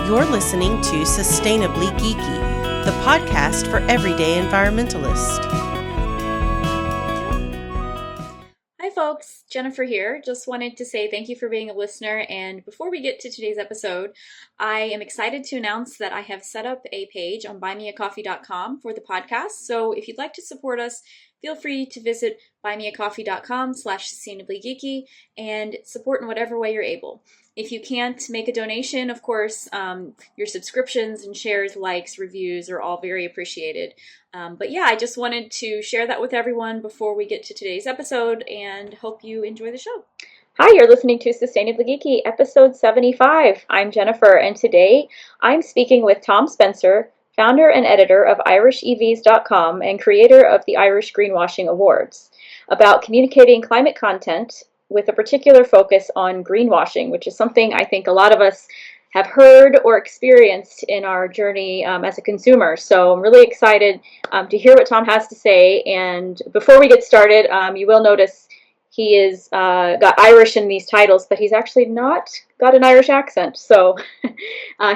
You're listening to Sustainably Geeky, the podcast for everyday environmentalists. Hi folks, Jennifer here. Just wanted to say thank you for being a listener, and before we get to today's episode, I am excited to announce that I have set up a page on buymeacoffee.com for the podcast. So if you'd like to support us, feel free to visit buymeacoffee.com/sustainablygeeky and support in whatever way you're able. If you can't make a donation, of course, your subscriptions and shares, likes, reviews are all very appreciated. But yeah, I just wanted to share that with everyone before we get to today's episode and hope you enjoy the show. Hi, you're listening to Sustainably Geeky, episode 75. I'm Jennifer, and today I'm speaking with Tom Spencer, founder and editor of IrishEVs.com and creator of the Irish Greenwashing Awards, about communicating climate content with a particular focus on greenwashing, which is something I think a lot of us have heard or experienced in our journey as a consumer. So I'm really excited to hear what Tom has to say. And before we get started, you will notice he is got Irish in these titles, but he's actually not got an Irish accent. So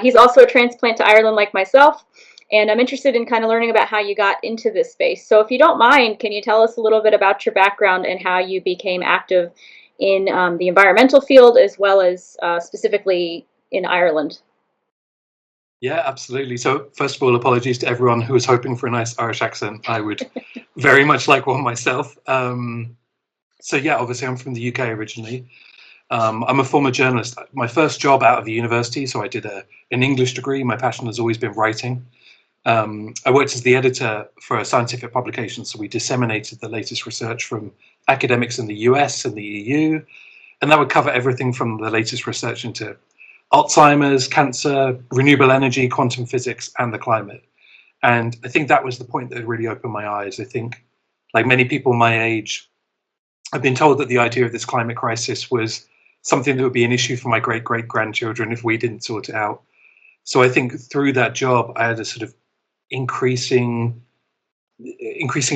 he's also a transplant to Ireland like myself. And I'm interested in kind of learning about how you got into this space. So if you don't mind, can you tell us a little bit about your background and how you became active in the environmental field as well as specifically in Ireland? Yeah, absolutely. So first of all, apologies to everyone who was hoping for a nice Irish accent. I would very much like one myself. So yeah, obviously I'm from the UK originally. I'm a former journalist. My first job out of the university, so I did an English degree. My passion has always been writing. I worked as the editor for a scientific publication, so we disseminated the latest research from academics in the US and the EU, and that would cover everything from the latest research into Alzheimer's, cancer, renewable energy, quantum physics, and the climate. And I think that was the point that really opened my eyes. I think, like many people my age, I've been told that the idea of this climate crisis was something that would be an issue for my great-great-grandchildren if we didn't sort it out. So I think through that job, I had a sort of increasing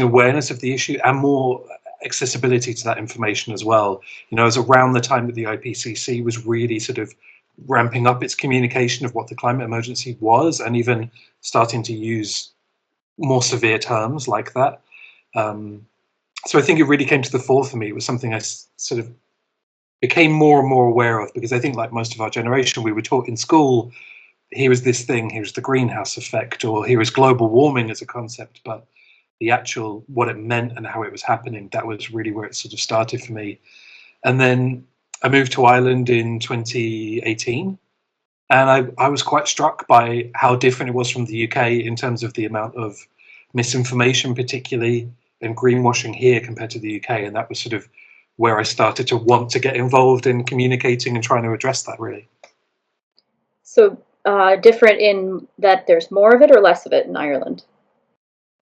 awareness of the issue and more accessibility to that information as well. You know, it was around the time that the IPCC was really sort of ramping up its communication of what the climate emergency was and even starting to use more severe terms like that. So I think it really came to the fore for me. It was something I sort of became more and more aware of, because I think, like most of our generation, we were taught in school, here was this thing, here's the greenhouse effect, or here is global warming as a concept, but the actual, what it meant and how it was happening, that was really where it sort of started for me. And then I moved to Ireland in 2018, and I was quite struck by how different it was from the UK in terms of the amount of misinformation, particularly, and greenwashing here compared to the UK. And that was sort of where I started to want to get involved in communicating and trying to address that, really. So different in that there's more of it or less of it in Ireland?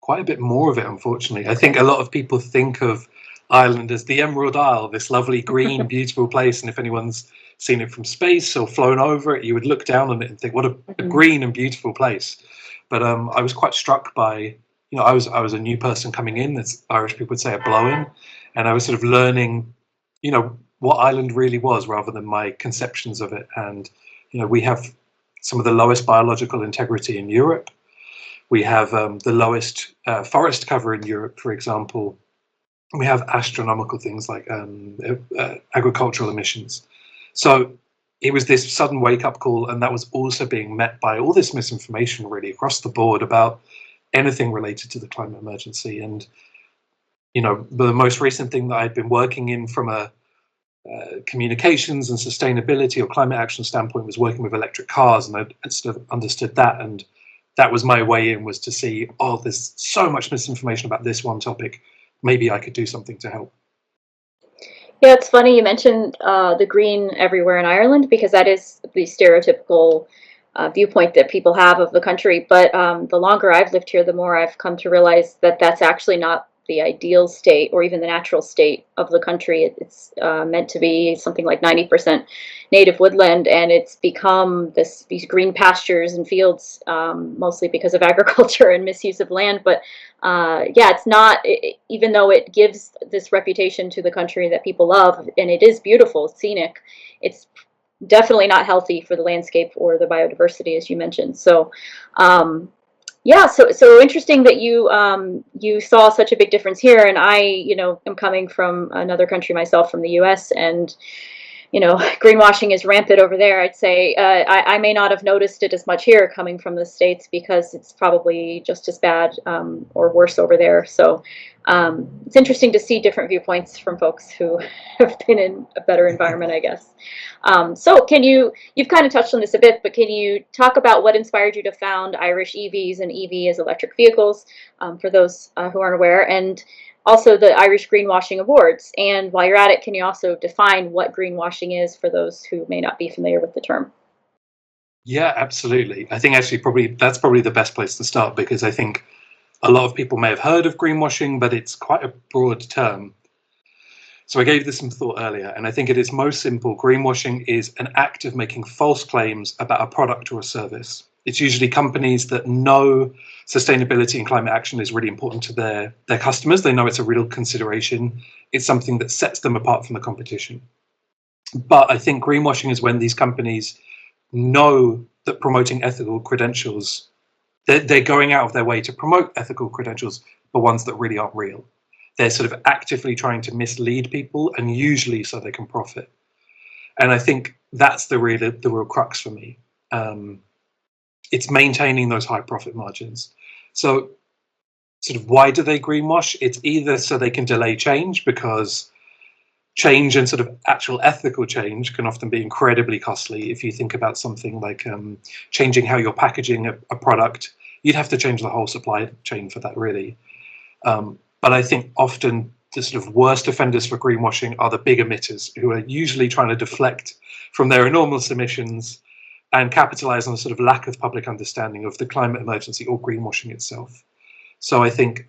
Quite a bit more of it, unfortunately. I think a lot of people think of Ireland as the Emerald Isle, this lovely green, beautiful place. And if anyone's seen it from space or flown over it, you would look down on it and think, what a green and beautiful place. But I was quite struck by, you know, I was a new person coming in, as Irish people would say, a blow-in. And I was sort of learning, you know, what Ireland really was rather than my conceptions of it. And, you know, we have some of the lowest biological integrity in Europe. We have the lowest forest cover in Europe, for example. We have astronomical things like agricultural emissions. So it was this sudden wake-up call, and that was also being met by all this misinformation really across the board about anything related to the climate emergency. And, you know, the most recent thing that I'd been working in from a communications and sustainability or climate action standpoint was working with electric cars, and I sort of understood that, and that was my way in, was to see, oh, there's so much misinformation about this one topic, maybe I could do something to help. Yeah, it's funny you mentioned the green everywhere in Ireland, because that is the stereotypical viewpoint that people have of the country. But the longer I've lived here, the more I've come to realize that that's actually not the ideal state or even the natural state of the country. It's meant to be something like 90% native woodland, and it's become these green pastures and fields, mostly because of agriculture and misuse of land. But yeah, it's not, even though it gives this reputation to the country that people love, and it is beautiful, it's scenic, it's definitely not healthy for the landscape or the biodiversity, as you mentioned. So, yeah, so interesting that you saw such a big difference here, and I, am coming from another country myself, from the U.S., and greenwashing is rampant over there. I'd say I may not have noticed it as much here coming from the States, because it's probably just as bad or worse over there. So it's interesting to see different viewpoints from folks who have been in a better environment, I guess. So you've kind of touched on this a bit, but can you talk about what inspired you to found Irish EVs and EV as electric vehicles, for those who aren't aware, and also the Irish Greenwashing Awards? And while you're at it, can you also define what greenwashing is for those who may not be familiar with the term? Yeah, absolutely. I think actually that's probably the best place to start, because I think a lot of people may have heard of greenwashing, but it's quite a broad term. So I gave this some thought earlier, and I think at its most simple, greenwashing is an act of making false claims about a product or a service. It's usually companies that know sustainability and climate action is really important to their customers. They know it's a real consideration. It's something that sets them apart from the competition. But I think greenwashing is when these companies know that promoting ethical credentials, they're going out of their way to promote ethical credentials, but ones that really aren't real. They're sort of actively trying to mislead people, and usually so they can profit. And I think that's the real crux for me. It's maintaining those high profit margins. So sort of why do they greenwash? It's either so they can delay change, because change and sort of actual ethical change can often be incredibly costly. If you think about something like changing how you're packaging a product, you'd have to change the whole supply chain for that, really. But I think often the sort of worst offenders for greenwashing are the big emitters, who are usually trying to deflect from their enormous emissions and capitalize on a sort of lack of public understanding of the climate emergency or greenwashing itself. So I think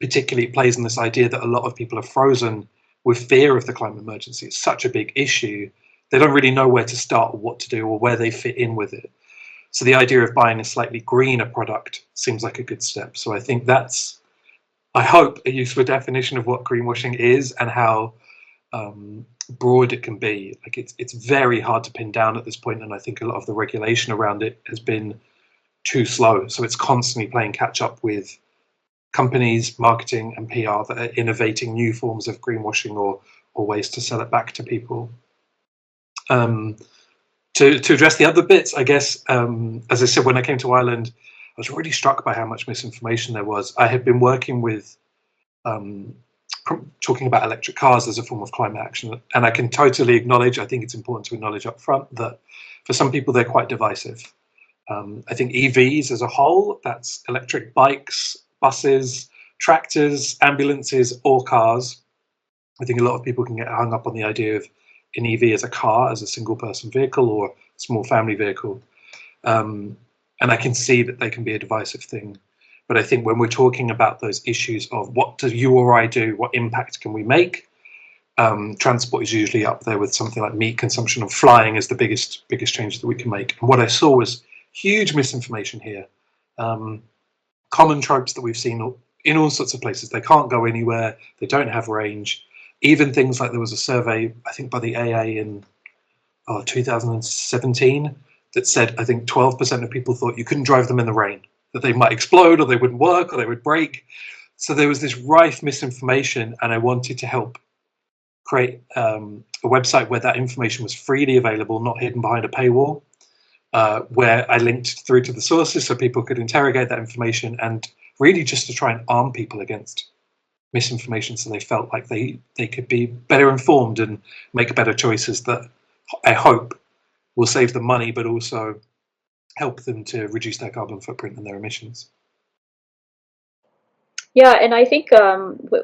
particularly it plays on this idea that a lot of people are frozen with fear of the climate emergency. It's such a big issue. They don't really know where to start or what to do or where they fit in with it. So the idea of buying a slightly greener product seems like a good step. So I think that's, I hope, a useful definition of what greenwashing is and how broad it can be. Like it's very hard to pin down at this point, and I think a lot of the regulation around it has been too slow. So it's constantly playing catch up with companies, marketing and PR that are innovating new forms of greenwashing or ways to sell it back to people. To address the other bits, I guess, as I said, when I came to Ireland, I was really struck by how much misinformation there was. I had been working with talking about electric cars as a form of climate action, and I can totally acknowledge, I think it's important to acknowledge up front, that for some people they're quite divisive. I think EVs as a whole, that's electric bikes, buses, tractors, ambulances, or cars. I think a lot of people can get hung up on the idea of an EV as a car, as a single person vehicle or small family vehicle. And I can see that they can be a divisive thing. But I think when we're talking about those issues of what do you or I do, what impact can we make, transport is usually up there with something like meat consumption, or flying is the biggest change that we can make. And what I saw was huge misinformation here. Common tropes that we've seen in all sorts of places. They can't go anywhere. They don't have range. Even things like there was a survey, I think by the AA in 2017, that said, I think 12% of people thought you couldn't drive them in the rain, that they might explode or they wouldn't work or they would break. So there was this rife misinformation, and I wanted to help create a website where that information was freely available, not hidden behind a paywall, where I linked through to the sources so people could interrogate that information, and really just to try and arm people against misinformation so they felt like they could be better informed and make better choices that I hope will save them money, but also help them to reduce their carbon footprint and their emissions. Yeah, and I think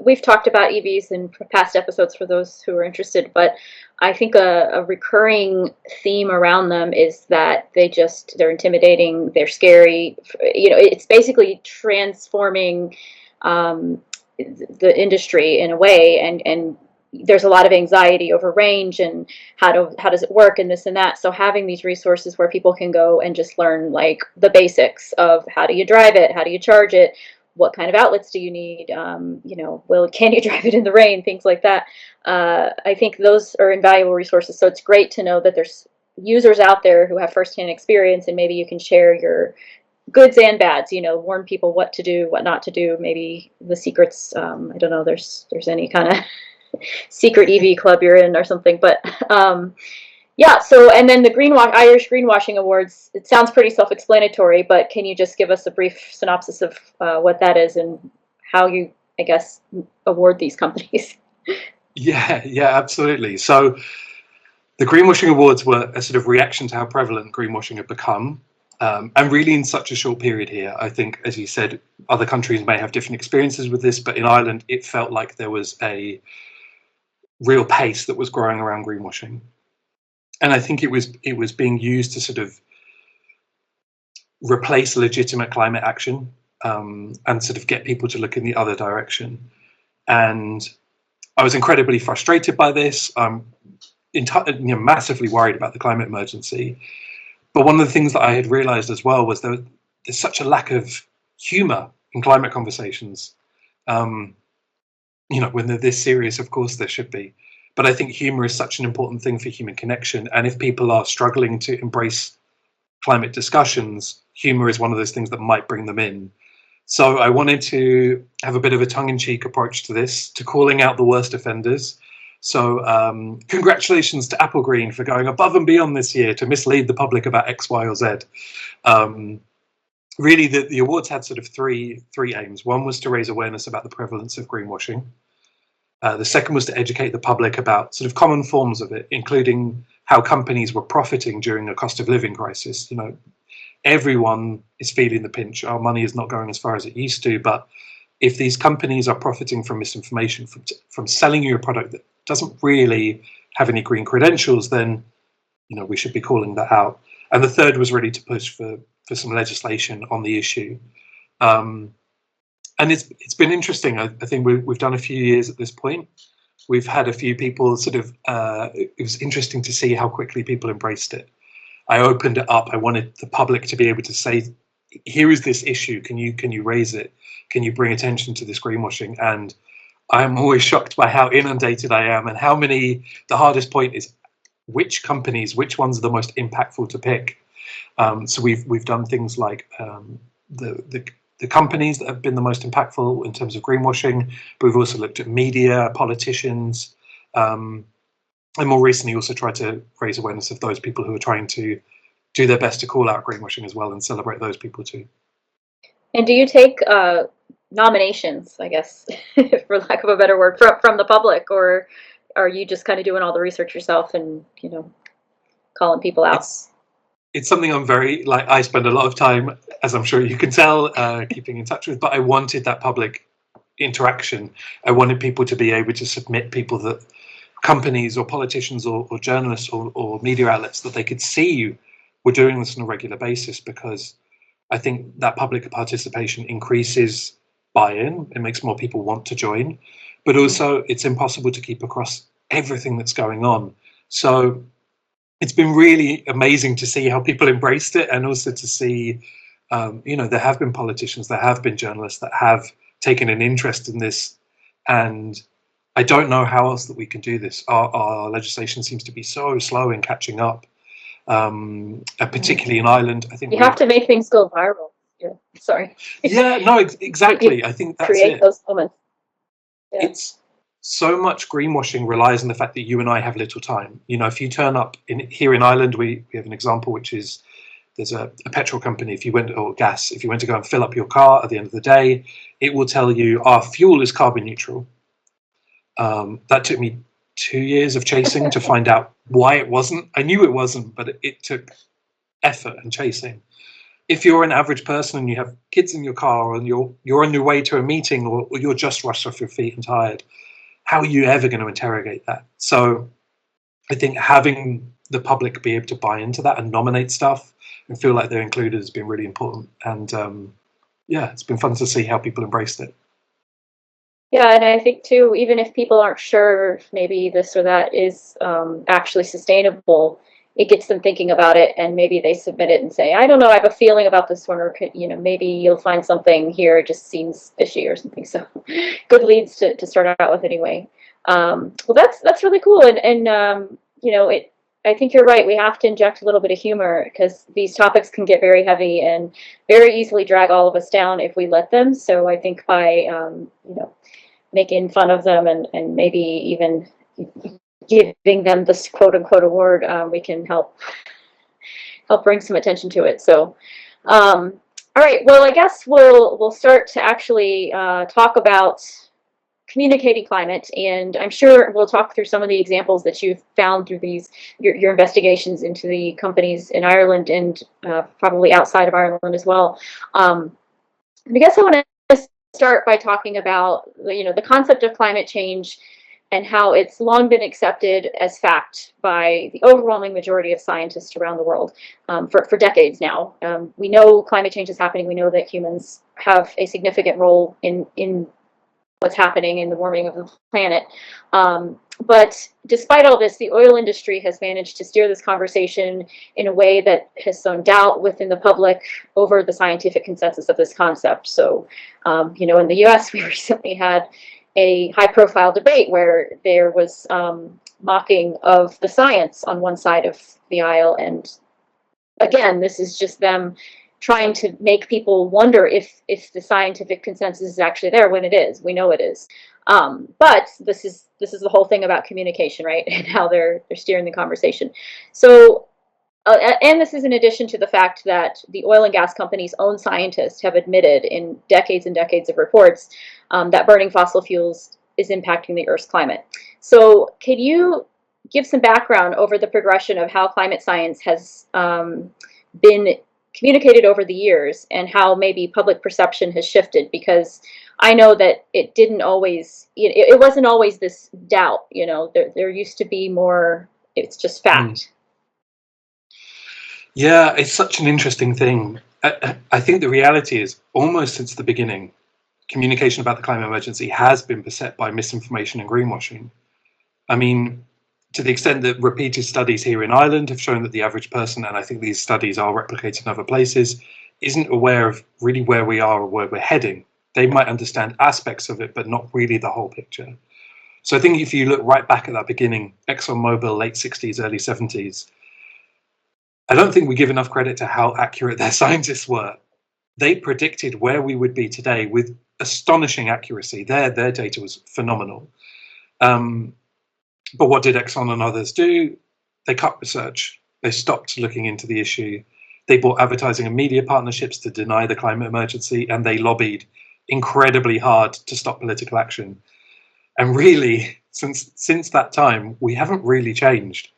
we've talked about EVs in past episodes for those who are interested, but I think a recurring theme around them is that they're intimidating, they're scary. It's basically transforming the industry in a way, and there's a lot of anxiety over range and how does it work and this and that. So having these resources where people can go and just learn like the basics of how do you drive it, how do you charge it, what kind of outlets do you need, can you drive it in the rain, things like that. I think those are invaluable resources. So it's great to know that there's users out there who have firsthand experience, and maybe you can share your goods and bads, warn people what to do, what not to do, maybe the secrets. I don't know, there's any kind of secret EV club you're in or something, but yeah, so, and then the Irish Greenwashing Awards, it sounds pretty self-explanatory, but can you just give us a brief synopsis of what that is and how you, I guess, award these companies? Yeah, absolutely. So the Greenwashing Awards were a sort of reaction to how prevalent greenwashing had become. And really in such a short period here, I think, as you said, other countries may have different experiences with this, but in Ireland, it felt like there was a real pace that was growing around greenwashing. And I think it was being used to sort of replace legitimate climate action, and sort of get people to look in the other direction. And I was incredibly frustrated by this. I'm massively worried about the climate emergency. But one of the things that I had realized as well was there's such a lack of humor in climate conversations. When they're this serious, of course there should be. But I think humor is such an important thing for human connection. And if people are struggling to embrace climate discussions, humor is one of those things that might bring them in. So I wanted to have a bit of a tongue-in-cheek approach to this, to calling out the worst offenders. So congratulations to Apple Green for going above and beyond this year to mislead the public about X, Y, or Z. Really, the awards had sort of three aims. One was to raise awareness about the prevalence of greenwashing. The second was to educate the public about sort of common forms of it, including how companies were profiting during a cost of living crisis. Everyone is feeling the pinch. Our money is not going as far as it used to. But if these companies are profiting from misinformation, from selling you a product that doesn't really have any green credentials, then we should be calling that out. And the third was really to push for some legislation on the issue. And it's been interesting. I think we've done a few years at this point. We've had a few people sort of. It was interesting to see how quickly people embraced it. I opened it up. I wanted the public to be able to say, here is this issue. Can you raise it? Can you bring attention to this greenwashing? And I'm always shocked by how inundated I am, and how many. The hardest point is which companies, which ones are the most impactful to pick. So we've done things like the companies that have been the most impactful in terms of greenwashing, but we've also looked at media, politicians, and more recently also tried to raise awareness of those people who are trying to do their best to call out greenwashing as well, and celebrate those people too. And do you take nominations, I guess, for lack of a better word, from the public, or are you just kind of doing all the research yourself and calling people out? It's something I'm I spend a lot of time, as I'm sure you can tell, keeping in touch with, but I wanted that public interaction. I wanted people to be able to submit people that companies or politicians or journalists or media outlets that they could see were doing this on a regular basis, because I think that public participation increases buy-in. It makes more people want to join, but also it's impossible to keep across everything that's going on. So it's been really amazing to see how people embraced it, and also to see, there have been politicians, there have been journalists that have taken an interest in this, and I don't know how else that we can do this. Our legislation seems to be so slow in catching up, particularly in Ireland. I think you have to make things go viral. Yeah, sorry. Yeah, no, exactly. I think that's create those moments. Yeah. It's so much greenwashing relies on the fact that you and I have little time. If you turn up here in Ireland, we have an example, which is there's a petrol company. Or gas, if you went to go and fill up your car at the end of the day, it will tell you our fuel is carbon neutral. That took me 2 years of chasing to find out why it wasn't. I knew it wasn't, but it took effort and chasing. If you're an average person and you have kids in your car, and you're on your way to a meeting, or you're just rushed off your feet and tired, how are you ever going to interrogate that? So I think having the public be able to buy into that and nominate stuff and feel like they're included has been really important. And it's been fun to see how people embraced it. Yeah, and I think too, even if people aren't sure if maybe this or that is actually sustainable, it gets them thinking about it, and maybe they submit it and say, I don't know, I have a feeling about this one, or maybe you'll find something here, it just seems fishy or something. So good leads to start out with anyway. Well, that's really cool, and you know, I think you're right. We have to inject a little bit of humor because these topics can get very heavy and very easily drag all of us down if we let them. So I think by you know, making fun of them and maybe even giving them this quote unquote award, we can help bring some attention to it. So, all right. Well, I guess we'll start to actually talk about communicating climate, and I'm sure we'll talk through some of the examples that you've found through your investigations into the companies in Ireland and probably outside of Ireland as well. I guess I want to start by talking about the concept of climate change and how it's long been accepted as fact by the overwhelming majority of scientists around the world for decades now. We know climate change is happening. We know that humans have a significant role in what's happening in the warming of the planet. But despite all this, the oil industry has managed to steer this conversation in a way that has sown doubt within the public over the scientific consensus of this concept. So, in the US, we recently had a high-profile debate where there was mocking of the science on one side of the aisle. And again, this is just them trying to make people wonder if the scientific consensus is actually there when it is. We know it is. But this is the whole thing about communication, right? And how they're steering the conversation. So, and this is in addition to the fact that the oil and gas companies' own scientists have admitted in decades and decades of reports that burning fossil fuels is impacting the Earth's climate. So, can you give some background over the progression of how climate science has been communicated over the years and how maybe public perception has shifted? Because I know that it didn't always, it wasn't always this doubt, there used to be more, it's just fact. Yeah, it's such an interesting thing. I think the reality is almost since the beginning, communication about the climate emergency has been beset by misinformation and greenwashing. I mean, to the extent that repeated studies here in Ireland have shown that the average person, and I think these studies are replicated in other places, isn't aware of really where we are or where we're heading. They might understand aspects of it, but not really the whole picture. So I think if you look right back at that beginning, ExxonMobil, late 60s, early 70s, I don't think we give enough credit to how accurate their scientists were. They predicted where we would be today with astonishing accuracy. Their data was phenomenal. But what did Exxon and others do? They cut research. They stopped looking into the issue. They bought advertising and media partnerships to deny the climate emergency, and they lobbied incredibly hard to stop political action. And really, since that time, we haven't really changed.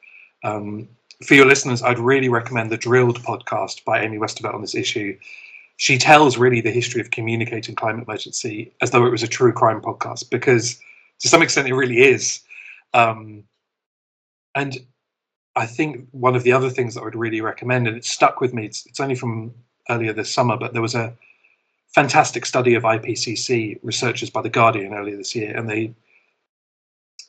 For your listeners, I'd really recommend the Drilled podcast by Amy Westervelt on this issue. She tells really the history of communicating climate emergency as though it was a true crime podcast, because to some extent it really is. And I think one of the other things that I would really recommend, and it stuck with me, it's only from earlier this summer, but there was a fantastic study of IPCC researchers by The Guardian earlier this year, and they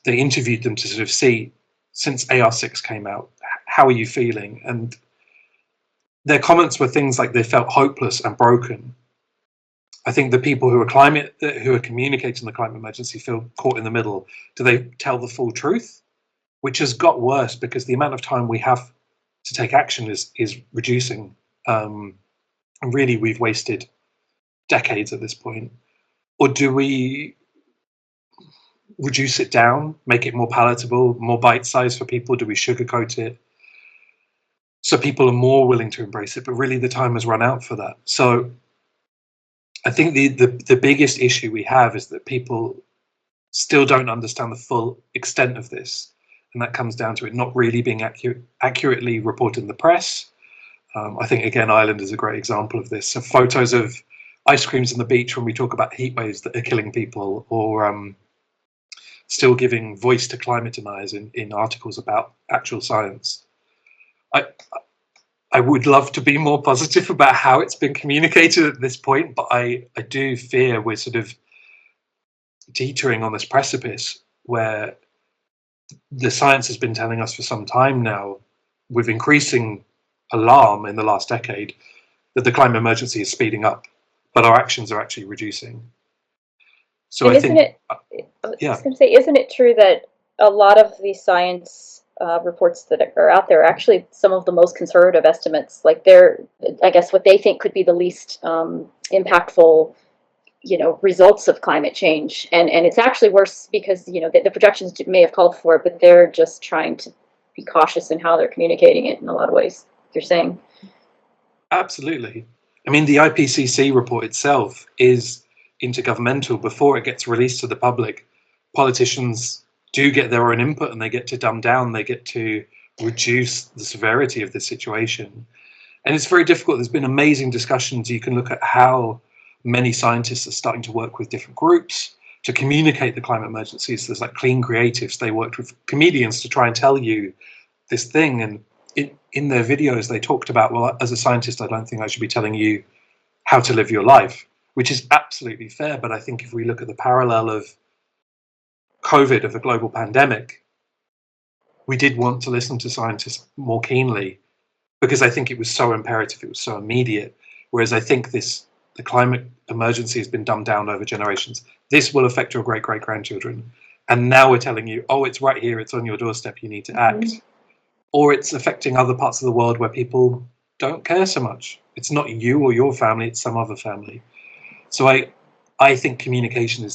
interviewed them to sort of see, since AR6 came out, how are you feeling? And their comments were things like they felt hopeless and broken. I think the people who are communicating the climate emergency feel caught in the middle. Do they tell the full truth? Which has got worse because the amount of time we have to take action is reducing. And really, we've wasted decades at this point. Or do we reduce it down, make it more palatable, more bite-sized for people? Do we sugarcoat it so people are more willing to embrace it? But really, the time has run out for that. So I think the biggest issue we have is that people still don't understand the full extent of this. And that comes down to it not really being accurately reported in the press. I think, again, Ireland is a great example of this. So photos of ice creams on the beach when we talk about heat waves that are killing people, or still giving voice to climate deniers in articles about actual science. I would love to be more positive about how it's been communicated at this point, but I do fear we're sort of teetering on this precipice where the science has been telling us for some time now, with increasing alarm in the last decade, that the climate emergency is speeding up, but our actions are actually reducing. So And I isn't think, it, I was yeah, going to say, isn't it true that a lot of the science reports that are out there are actually some of the most conservative estimates? Like they're, I guess, what they think could be the least impactful, results of climate change. And it's actually worse because, the projections may have called for it, but they're just trying to be cautious in how they're communicating it in a lot of ways, you're saying. absolutely. I mean, the IPCC report itself is intergovernmental. Before it gets released to the public, politicians do get their own input and they get to dumb down, they get to reduce the severity of the situation. And it's very difficult. There's been amazing discussions. You can look at how many scientists are starting to work with different groups to communicate the climate emergency. So there's like Clean Creatives. They worked with comedians to try and tell you this thing. And in their videos, they talked about, well, as a scientist, I don't think I should be telling you how to live your life, which is absolutely fair. But I think if we look at the parallel of COVID, of a global pandemic, we did want to listen to scientists more keenly because I think it was so imperative, it was so immediate. Whereas I think the climate emergency has been dumbed down over generations. This will affect your great-great-grandchildren. And now we're telling you, oh, it's right here, it's on your doorstep, you need to act. Or it's affecting other parts of the world where people don't care so much. It's not you or your family, it's some other family. So I think communication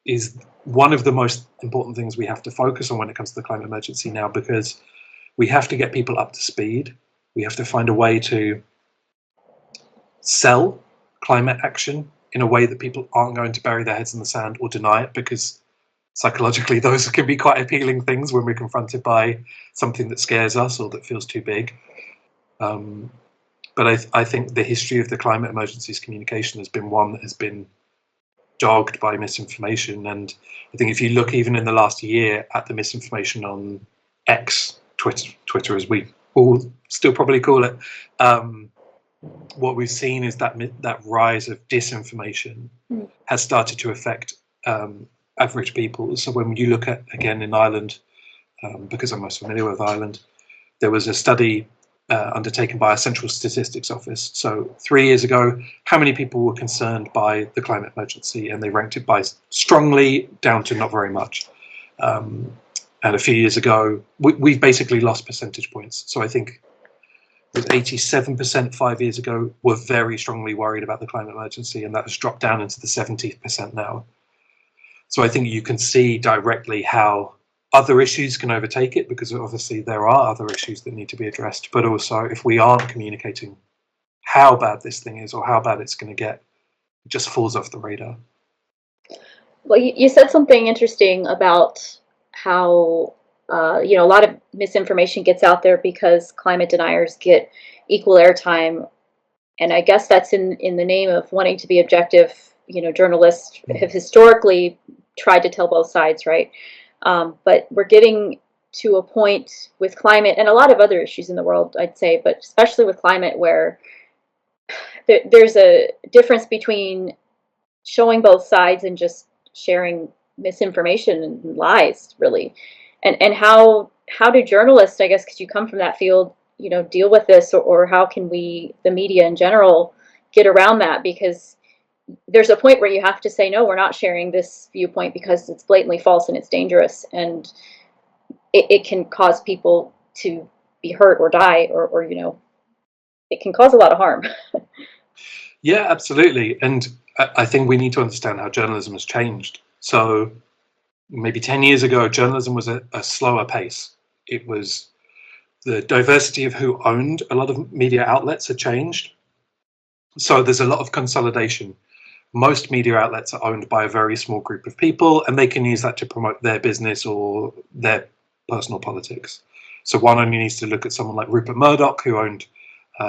is one of the most important things we have to focus on when it comes to the climate emergency now, because we have to get people up to speed. We have to find a way to sell climate action in a way that people aren't going to bury their heads in the sand or deny it, because psychologically those can be quite appealing things when we're confronted by something that scares us or that feels too big. But I think the history of the climate emergency's communication has been one that has been dogged by misinformation. And I think if you look even in the last year at the misinformation on X, Twitter as we all still probably call it, what we've seen is that rise of disinformation has started to affect average people. So when you look at, again, in Ireland, because I'm most familiar with Ireland, there was a study undertaken by a central statistics office. So 3 years ago, how many people were concerned by the climate emergency? And they ranked it by strongly down to not very much. And a few years ago, we've basically lost percentage points. So I think with 87% 5 years ago were very strongly worried about the climate emergency, and that has dropped down into the 70% now. So I think you can see directly how other issues can overtake it, because obviously there are other issues that need to be addressed. But also, if we aren't communicating how bad this thing is or how bad it's going to get, it just falls off the radar. Well, you said something interesting about how a lot of misinformation gets out there because climate deniers get equal airtime, and I guess that's in the name of wanting to be objective. Journalists have historically tried to tell both sides, right? But we're getting to a point with climate and a lot of other issues in the world, I'd say, but especially with climate, where there's a difference between showing both sides and just sharing misinformation and lies, really. And how do journalists, I guess, because you come from that field, deal with this, or how can we, the media in general, get around that? Because there's a point where you have to say, no, we're not sharing this viewpoint because it's blatantly false and it's dangerous, and it can cause people to be hurt or die, or it can cause a lot of harm. Yeah, absolutely. And I think we need to understand how journalism has changed. So maybe 10 years ago, journalism was a slower pace. It was the diversity of who owned a lot of media outlets had changed. So there's a lot of consolidation. Most media outlets are owned by a very small group of people, and they can use that to promote their business or their personal politics. So one only needs to look at someone like Rupert Murdoch, who owned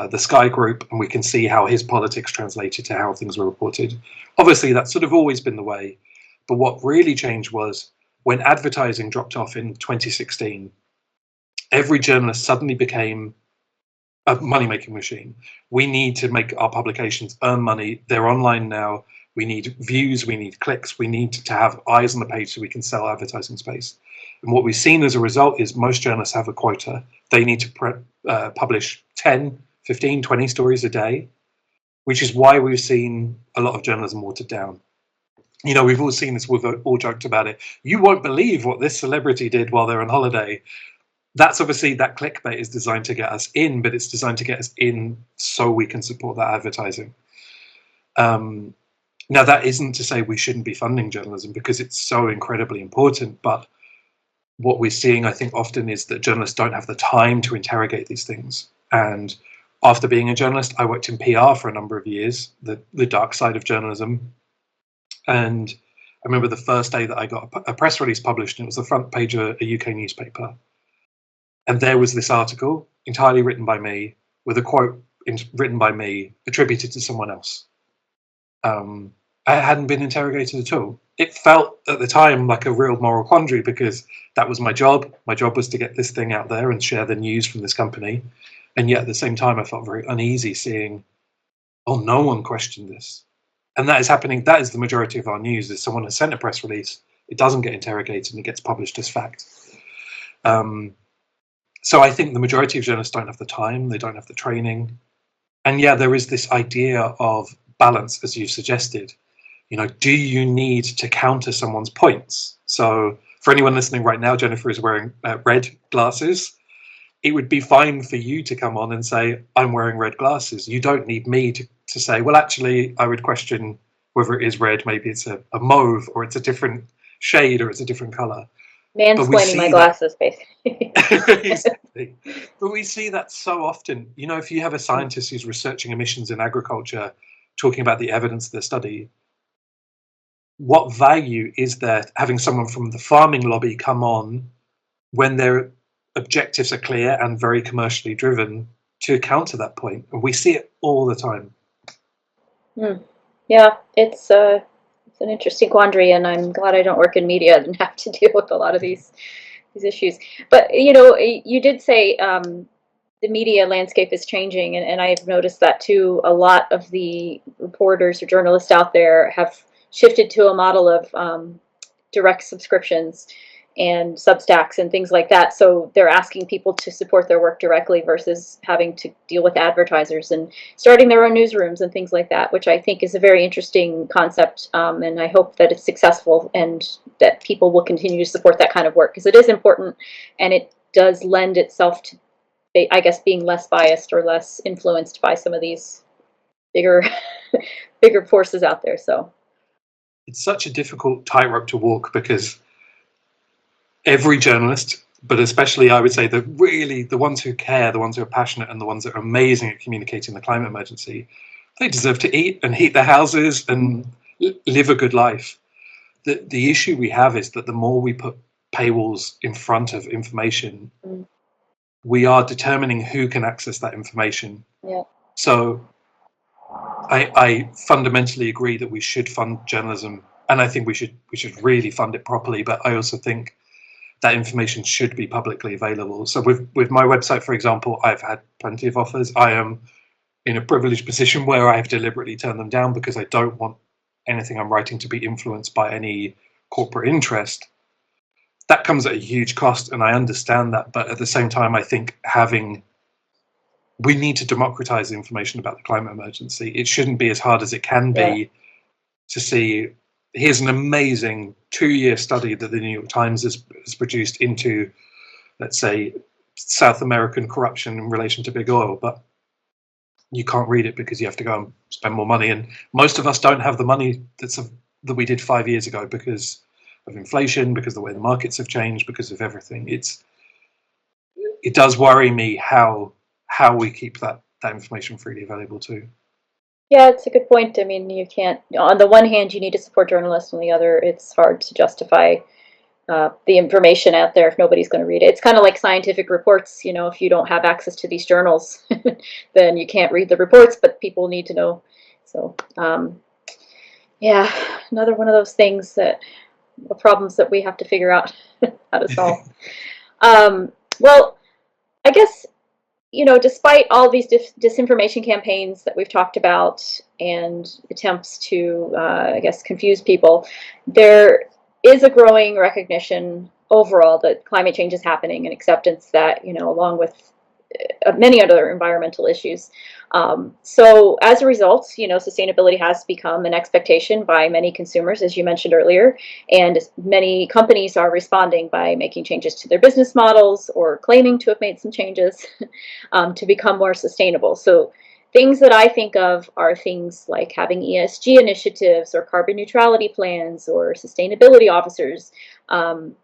the Sky Group, and we can see how his politics translated to how things were reported. Obviously, that's sort of always been the way. But what really changed was when advertising dropped off in 2016, every journalist suddenly became a money-making machine. We need to make our publications earn money. They're online now. We need views. We need clicks. We need to have eyes on the page so we can sell advertising space. And what we've seen as a result is most journalists have a quota. They need to publish 10, 15, 20 stories a day, which is why we've seen a lot of journalism watered down. You know, we've all seen this, we've all joked about it. You won't believe what this celebrity did while they're on holiday. That's obviously, that clickbait is designed to get us in, but it's designed to get us in so we can support that advertising. Now, that isn't to say we shouldn't be funding journalism, because it's so incredibly important. But what we're seeing, I think, often is that journalists don't have the time to interrogate these things. And after being a journalist, I worked in PR for a number of years, the dark side of journalism. And I remember the first day that I got a press release published, and it was the front page of a UK newspaper. And there was this article entirely written by me, with a quote written by me attributed to someone else. I hadn't been interrogated at all. It felt at the time like a real moral quandary, because that was my job. My job was to get this thing out there and share the news from this company. And yet at the same time, I felt very uneasy seeing, oh, no one questioned this. And that is happening. That is the majority of our news, is someone has sent a press release, it doesn't get interrogated, and it gets published as fact. So I think the majority of journalists don't have the time, they don't have the training. And yeah, there is this idea of balance, as you've suggested. You know, do you need to counter someone's points? So for anyone listening right now, Jennifer is wearing red glasses. It would be fine for you to come on and say, I'm wearing red glasses. You don't need me to say, well, actually, I would question whether it is red. Maybe it's a mauve, or it's a different shade, or it's a different color. Mansplaining my glasses, basically. Exactly. But we see that so often. You know, if you have a scientist who's researching emissions in agriculture, talking about the evidence of their study, what value is there having someone from the farming lobby come on when their objectives are clear and very commercially driven to counter that point? And we see it all the time. Yeah, it's an interesting quandary, and I'm glad I don't work in media and have to deal with a lot of these issues. But you know, you did say the media landscape is changing, and I've noticed that too. A lot of the reporters or journalists out there have shifted to a model of direct subscriptions and Substacks and things like that. So they're asking people to support their work directly versus having to deal with advertisers, and starting their own newsrooms and things like that, which I think is a very interesting concept. And I hope that it's successful and that people will continue to support that kind of work, because it is important, and it does lend itself to, I guess, being less biased or less influenced by some of these bigger forces out there. So it's such a difficult tightrope to walk, because every journalist, but especially I would say the ones who care, the ones who are passionate, and the ones that are amazing at communicating the climate emergency, they deserve to eat and heat their houses and live a good life. The issue we have is that the more we put paywalls in front of information, we are determining who can access that information. Yeah. So I fundamentally agree that we should fund journalism, and I think we should really fund it properly. But I also think that information should be publicly available. So with my website, for example, I've had plenty of offers. I am in a privileged position where I have deliberately turned them down, because I don't want anything I'm writing to be influenced by any corporate interest. That comes at a huge cost, and I understand that. But at the same time, I think we need to democratize the information about the climate emergency. It shouldn't be as hard as it can be to see. Here's an amazing 2-year study that the New York Times has produced into, let's say, South American corruption in relation to big oil, but you can't read it because you have to go and spend more money. And most of us don't have the money that we did 5 years ago, because of inflation, because of the way the markets have changed, because of everything. It does worry me how we keep that information freely available too. Yeah, it's a good point. I mean, you can't, on the one hand, you need to support journalists. On the other, it's hard to justify the information out there if nobody's going to read it. It's kind of like scientific reports. You know, if you don't have access to these journals, then you can't read the reports, but people need to know. So, yeah, another one of those things the problems that we have to figure out how to solve. Well, I guess, you know, despite all these disinformation campaigns that we've talked about and attempts to, I guess, confuse people, there is a growing recognition overall that climate change is happening, and acceptance that, you know, along with many other environmental issues. So as a result, sustainability has become an expectation by many consumers, as you mentioned earlier, and many companies are responding by making changes to their business models or claiming to have made some changes to become more sustainable. So things that I think of are things like having ESG initiatives or carbon neutrality plans or sustainability officers. And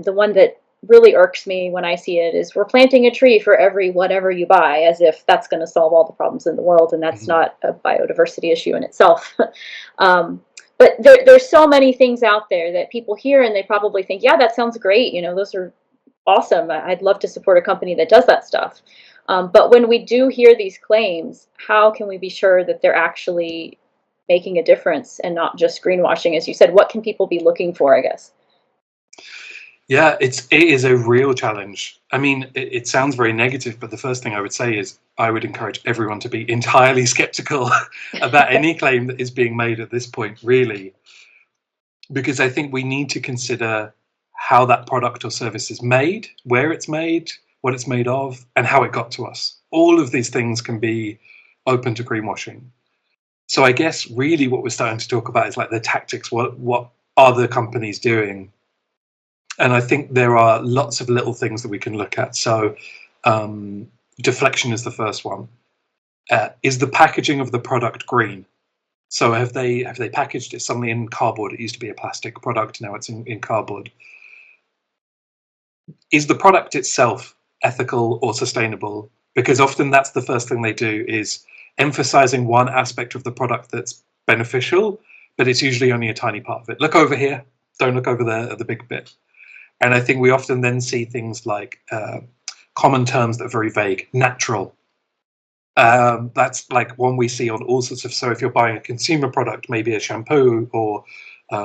the one that really irks me when I see it is we're planting a tree for every whatever you buy, as if that's going to solve all the problems in the world, and that's not a biodiversity issue in itself. But there's so many things out there that people hear and they probably think, yeah, that sounds great. Those are awesome. I'd love to support a company that does that stuff. But when we do hear these claims, how can we be sure that they're actually making a difference and not just greenwashing? As you said, what can people be looking for, I guess? Yeah, it is a real challenge. I mean, it sounds very negative, but the first thing I would say is I would encourage everyone to be entirely skeptical about any claim that is being made at this point, really, because I think we need to consider how that product or service is made, where it's made, what it's made of, and how it got to us. All of these things can be open to greenwashing. So I guess really what we're starting to talk about is like the tactics. What are the companies doing? And I think there are lots of little things that we can look at. So deflection is the first one. Is the packaging of the product green? So have they packaged it suddenly in cardboard? It used to be a plastic product, now it's in cardboard. Is the product itself ethical or sustainable? Because often that's the first thing they do, is emphasizing one aspect of the product that's beneficial, but it's usually only a tiny part of it. Look over here, don't look over there at the big bit. And I think we often then see things like common terms that are very vague. Natural. That's like one we see on all sorts of, so if you're buying a consumer product, maybe a shampoo or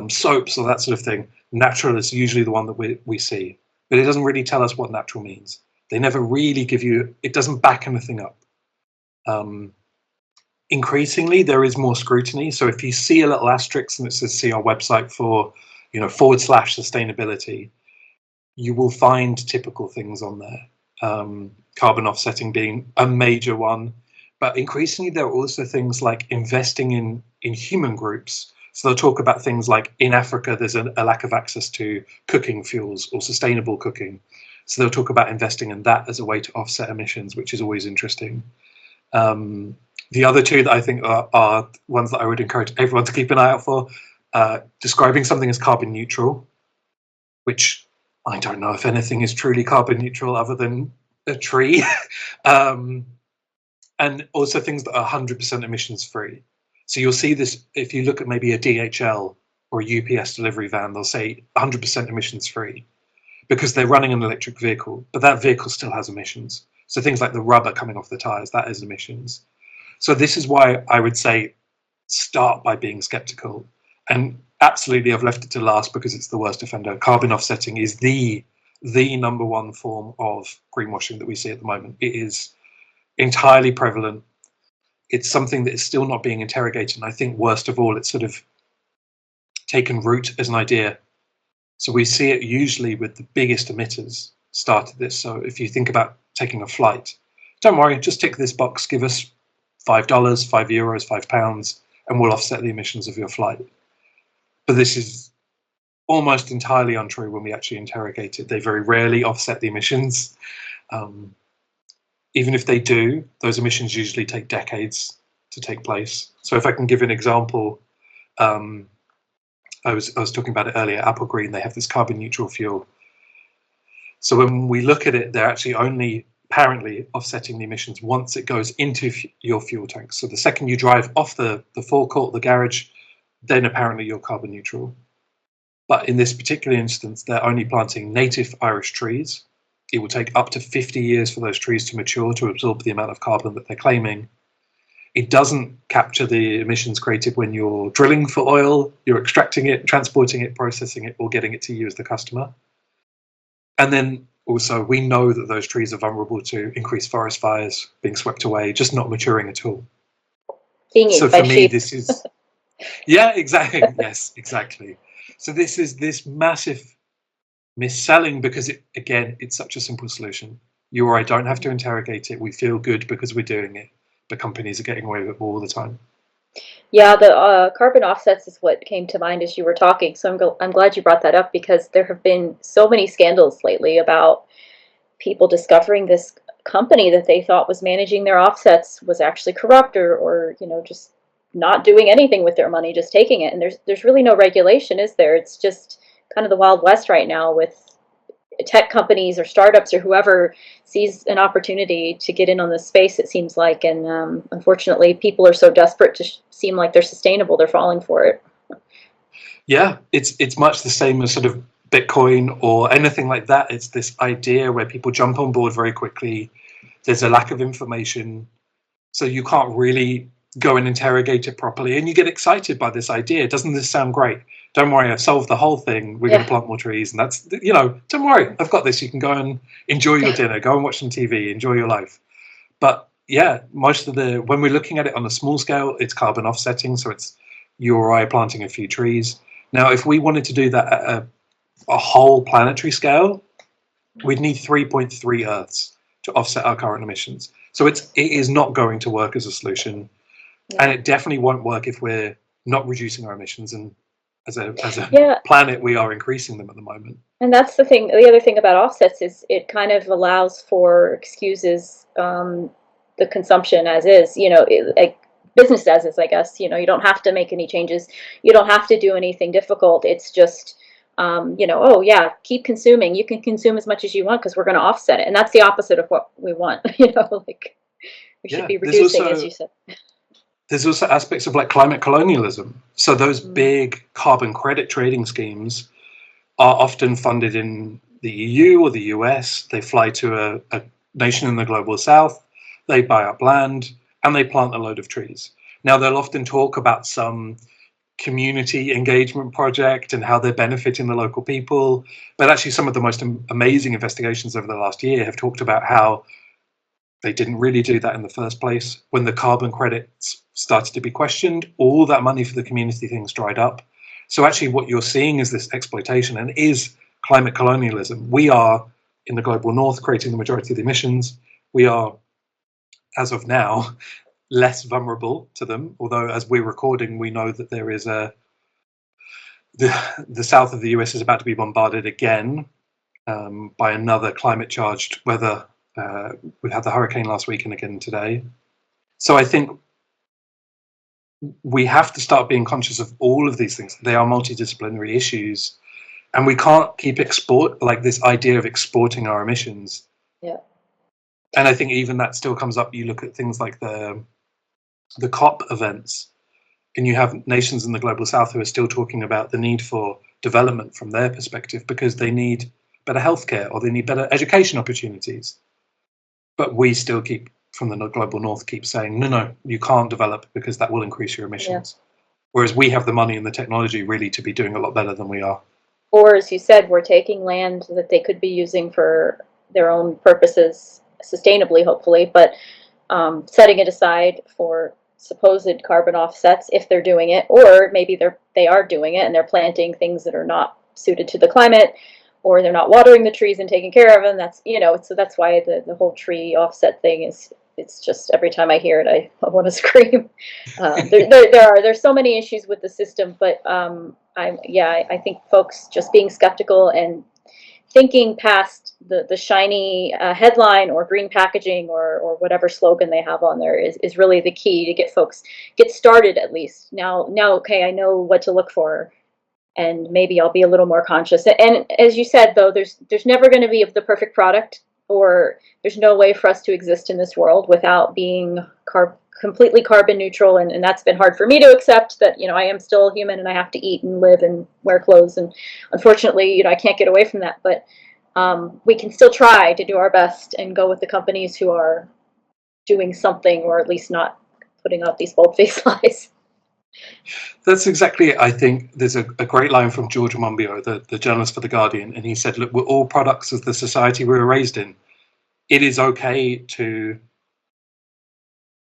soaps or that sort of thing, natural is usually the one that we see. But it doesn't really tell us what natural means. They never really give you, it doesn't back anything up. Increasingly, there is more scrutiny. So if you see a little asterisk and it says see our website for, /sustainability, you will find typical things on there. Carbon offsetting being a major one. But increasingly, there are also things like investing in human groups. So they'll talk about things like in Africa, there's a lack of access to cooking fuels or sustainable cooking. So they'll talk about investing in that as a way to offset emissions, which is always interesting. The other two that I think are ones that I would encourage everyone to keep an eye out for, describing something as carbon neutral, which I don't know if anything is truly carbon neutral other than a tree. And also things that are 100% emissions free. So you'll see this if you look at maybe a DHL or a UPS delivery van, they'll say 100% emissions free because they're running an electric vehicle, but that vehicle still has emissions. So things like the rubber coming off the tires, that is emissions. So this is why I would say start by being skeptical. And absolutely, I've left it to last because it's the worst offender. Carbon offsetting is the number one form of greenwashing that we see at the moment. It is entirely prevalent. It's something that is still not being interrogated. And I think worst of all, it's sort of taken root as an idea. So we see it usually with the biggest emitters started this. So if you think about taking a flight, don't worry, just tick this box, give us $5, €5, £5, and we'll offset the emissions of your flight. But this is almost entirely untrue when we actually interrogate it. They very rarely offset the emissions. Even if they do, those emissions usually take decades to take place. So if I can give an example, I was talking about it earlier, Apple Green, they have this carbon neutral fuel. So when we look at it, they're actually only apparently offsetting the emissions once it goes into your fuel tank. So the second you drive off the forecourt, the garage, then apparently you're carbon neutral. But in this particular instance, they're only planting native Irish trees. It will take up to 50 years for those trees to mature to absorb the amount of carbon that they're claiming. It doesn't capture the emissions created when you're drilling for oil, you're extracting it, transporting it, processing it, or getting it to you as the customer. And then also, we know that those trees are vulnerable to increased forest fires, being swept away, just not maturing at all. So for me, this is... Yeah, exactly. Yes, exactly. So this is this massive misselling because, it's such a simple solution. You or I don't have to interrogate it. We feel good because we're doing it, but companies are getting away with it all the time. Yeah, the carbon offsets is what came to mind as you were talking. So I'm glad you brought that up, because there have been so many scandals lately about people discovering this company that they thought was managing their offsets was actually corrupt, or just not doing anything with their money, just taking it. And there's really no regulation, is there? It's just kind of the Wild West right now, with tech companies or startups or whoever sees an opportunity to get in on this space, it seems like. And unfortunately, people are so desperate to seem like they're sustainable, they're falling for it. Yeah, it's much the same as sort of Bitcoin or anything like that. It's this idea where people jump on board very quickly. There's a lack of information, so you can't really go and interrogate it properly, and you get excited by this idea. Doesn't this sound great? Don't worry, I've solved the whole thing. We're going to plant more trees, and that's, don't worry, I've got this. You can go and enjoy your dinner, go and watch some TV, enjoy your life. But yeah, most of when we're looking at it on a small scale, it's carbon offsetting, so it's you or I planting a few trees. Now, if we wanted to do that at a whole planetary scale, we'd need 3.3 Earths to offset our current emissions. So it is not going to work as a solution. Yeah. And it definitely won't work if we're not reducing our emissions. And as a planet, we are increasing them at the moment. And that's the thing. The other thing about offsets is it kind of allows for excuses the consumption as is, like business as is, I guess. You don't have to make any changes. You don't have to do anything difficult. It's just, oh yeah, keep consuming. You can consume as much as you want because we're going to offset it. And that's the opposite of what we want. Like we should be reducing, as you said. There's also aspects of like climate colonialism. So those big carbon credit trading schemes are often funded in the EU or the US. They fly to a nation in the global south, they buy up land, and they plant a load of trees. Now, they'll often talk about some community engagement project and how they're benefiting the local people. But actually, some of the most amazing investigations over the last year have talked about how they didn't really do that in the first place. When the carbon credits started to be questioned, all that money for the community things dried up. So actually what you're seeing is this exploitation and is climate colonialism. We are, in the global north, creating the majority of the emissions. We are, as of now, less vulnerable to them, although as we're recording, we know that there is the south of the US is about to be bombarded again by another climate-charged weather. We had the hurricane last week and again today. So I think we have to start being conscious of all of these things. They are multidisciplinary issues, and we can't keep this idea of exporting our emissions. Yeah. And I think even that still comes up. You look at things like the COP events, and you have nations in the global south who are still talking about the need for development from their perspective because they need better healthcare or they need better education opportunities. But we still from the global north, keep saying, no, you can't develop because that will increase your emissions. Yeah. Whereas we have the money and the technology really to be doing a lot better than we are. Or, as you said, we're taking land that they could be using for their own purposes, sustainably, hopefully, but setting it aside for supposed carbon offsets if they're doing it, or maybe they are doing it and they're planting things that are not suited to the climate, or they're not watering the trees and taking care of them. That's, so that's why the whole tree offset thing it's just every time I hear it, I want to scream. There's so many issues with the system, but I think folks just being skeptical and thinking past the shiny headline or green packaging or whatever slogan they have on there is really the key to get folks get started at least. Now, okay, I know what to look for. And maybe I'll be a little more conscious. And as you said, though, there's never going to be the perfect product, or there's no way for us to exist in this world without being completely carbon neutral. And that's been hard for me to accept, that, I am still human and I have to eat and live and wear clothes. And unfortunately, I can't get away from that. But we can still try to do our best and go with the companies who are doing something, or at least not putting out these bold-faced lies. That's exactly it. I think there's a great line from George Monbiot, the journalist for The Guardian, and he said, look, we're all products of the society we were raised in. It is okay to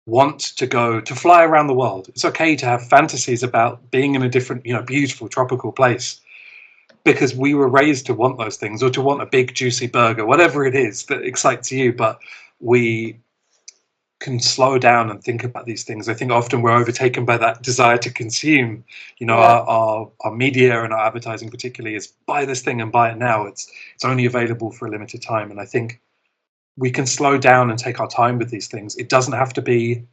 want to fly around the world. It's okay to have fantasies about being in a different, beautiful tropical place. because we were raised to want those things, or to want a big juicy burger, whatever it is that excites you. But we can slow down and think about these things. I think often we're overtaken by that desire to consume. Our media and our advertising particularly is buy this thing and buy it now. It's only available for a limited time. And I think we can slow down and take our time with these things. It doesn't have to be,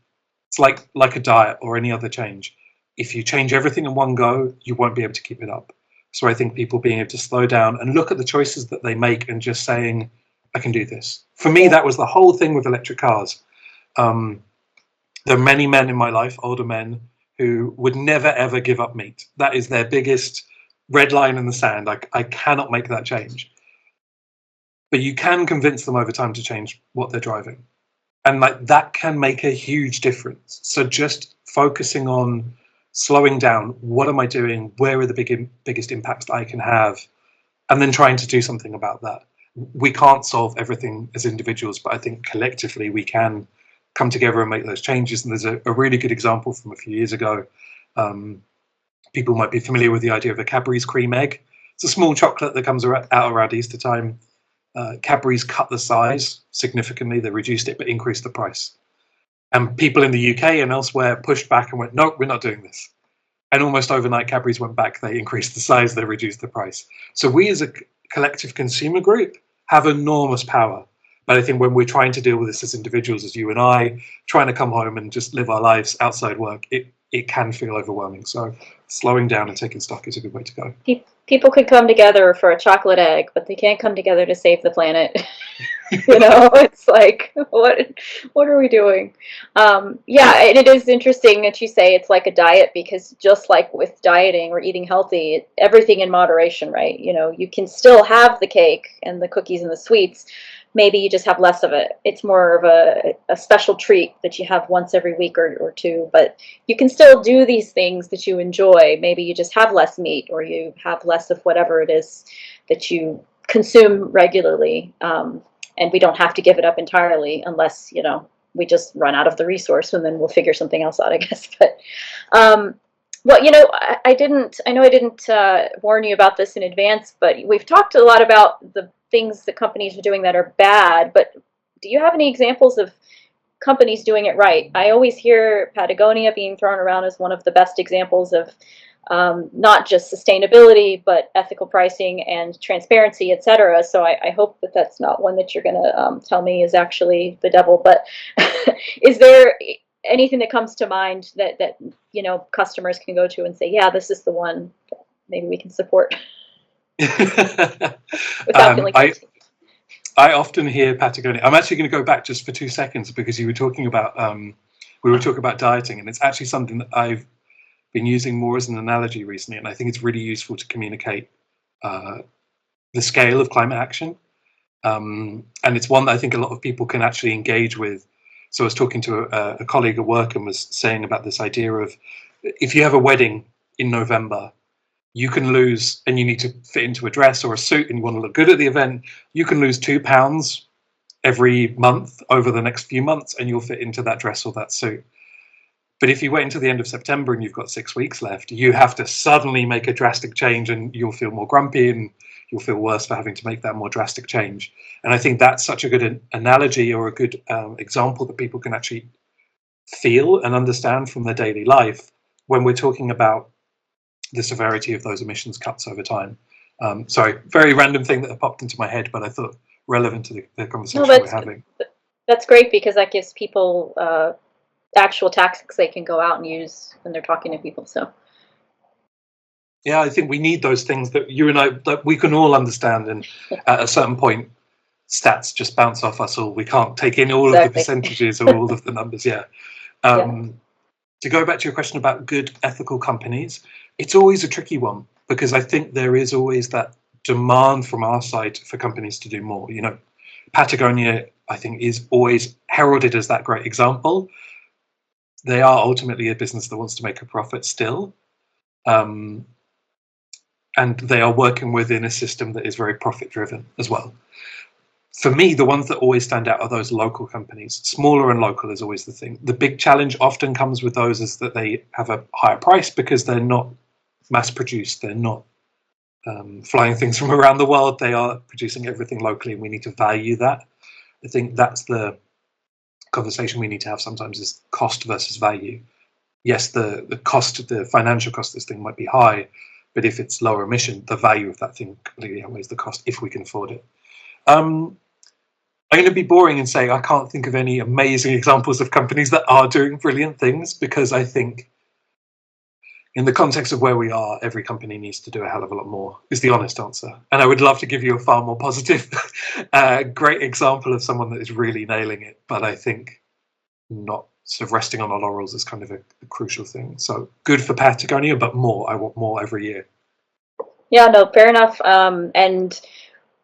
it's like a diet or any other change. If you change everything in one go, you won't be able to keep it up. So I think people being able to slow down and look at the choices that they make and just saying, I can do this. For me, that was the whole thing with electric cars. There are many men in my life, older men, who would never, ever give up meat. That is their biggest red line in the sand. I cannot make that change. But you can convince them over time to change what they're driving. And that can make a huge difference. So just focusing on slowing down, what am I doing? Where are the biggest impacts that I can have? And then trying to do something about that. We can't solve everything as individuals, but I think collectively we can come together and make those changes. And there's a really good example from a few years ago. People might be familiar with the idea of a Cadbury's cream egg. It's a small chocolate that comes out around Easter time. Cadbury's cut the size significantly. They reduced it, but increased the price. And people in the UK and elsewhere pushed back and went, no, we're not doing this. And almost overnight, Cadbury's went back. They increased the size. They reduced the price. So we as a collective consumer group have enormous power. But I think when we're trying to deal with this as individuals, as you and I, trying to come home and just live our lives outside work, it can feel overwhelming. So slowing down and taking stock is a good way to go. People could come together for a chocolate egg, but they can't come together to save the planet. It's like, what are we doing? And it is interesting that you say it's like a diet, because just like with dieting or eating healthy, everything in moderation, right? You can still have the cake and the cookies and the sweets. Maybe you just have less of it. It's more of a special treat that you have once every week or two, but you can still do these things that you enjoy. Maybe you just have less meat, or you have less of whatever it is that you consume regularly. And we don't have to give it up entirely unless, we just run out of the resource, and then we'll figure something else out, I guess. But, I didn't warn you about this in advance, but we've talked a lot about the things that companies are doing that are bad, but do you have any examples of companies doing it right? I always hear Patagonia being thrown around as one of the best examples of not just sustainability, but ethical pricing and transparency, etc. So I hope that that's not one that you're going to tell me is actually the devil. But is there anything that comes to mind that customers can go to and say, yeah, this is the one that maybe we can support? Without feeling guilty. I often hear Patagonia. I'm actually going to go back just for 2 seconds, because you were talking about we were talking about dieting, and it's actually something that I've been using more as an analogy recently, and I think it's really useful to communicate the scale of climate action, and it's one that I think a lot of people can actually engage with. So I was talking to a colleague at work and was saying about this idea of, if you have a wedding in November, you can lose, and you need to fit into a dress or a suit and you want to look good at the event, you can lose 2 pounds every month over the next few months, and you'll fit into that dress or that suit. But if you wait until the end of September and you've got 6 weeks left, you have to suddenly make a drastic change, and you'll feel more grumpy and you'll feel worse for having to make that more drastic change. And I think that's such a good analogy, or a good example that people can actually feel and understand from their daily life when we're talking about the severity of those emissions cuts over time. Sorry, very random thing that popped into my head, but I thought relevant to the conversation we're having. That's great, because that gives people actual tactics they can go out and use when they're talking to people. So yeah, I think we need those things that you and I, that we can all understand, and at a certain point stats just bounce off us all. We can't take in all of the percentages or all of the numbers. To go back to your question about good ethical companies, it's always a tricky one, because I think there is always that demand from our side for companies to do more. Patagonia, I think, is always heralded as that great example. They are ultimately a business that wants to make a profit still. And they are working within a system that is very profit driven as well. For me, the ones that always stand out are those local companies. Smaller and local is always the thing. The big challenge often comes with those is that they have a higher price, because they're not mass produced. They're not flying things from around the world. They are producing everything locally, and we need to value that. I think that's the conversation we need to have sometimes, is cost versus value. Yes, the cost, the financial cost of this thing might be high, but if it's lower emission, the value of that thing completely outweighs the cost if we can afford it. I'm going to be boring and say I can't think of any amazing examples of companies that are doing brilliant things, because I think in the context of where we are, every company needs to do a hell of a lot more, is the honest answer. And I would love to give you a far more positive, great example of someone that is really nailing it. But I think not sort of resting on our laurels is kind of a crucial thing. So good for Patagonia, but more. I want more every year. Yeah, no, fair enough. And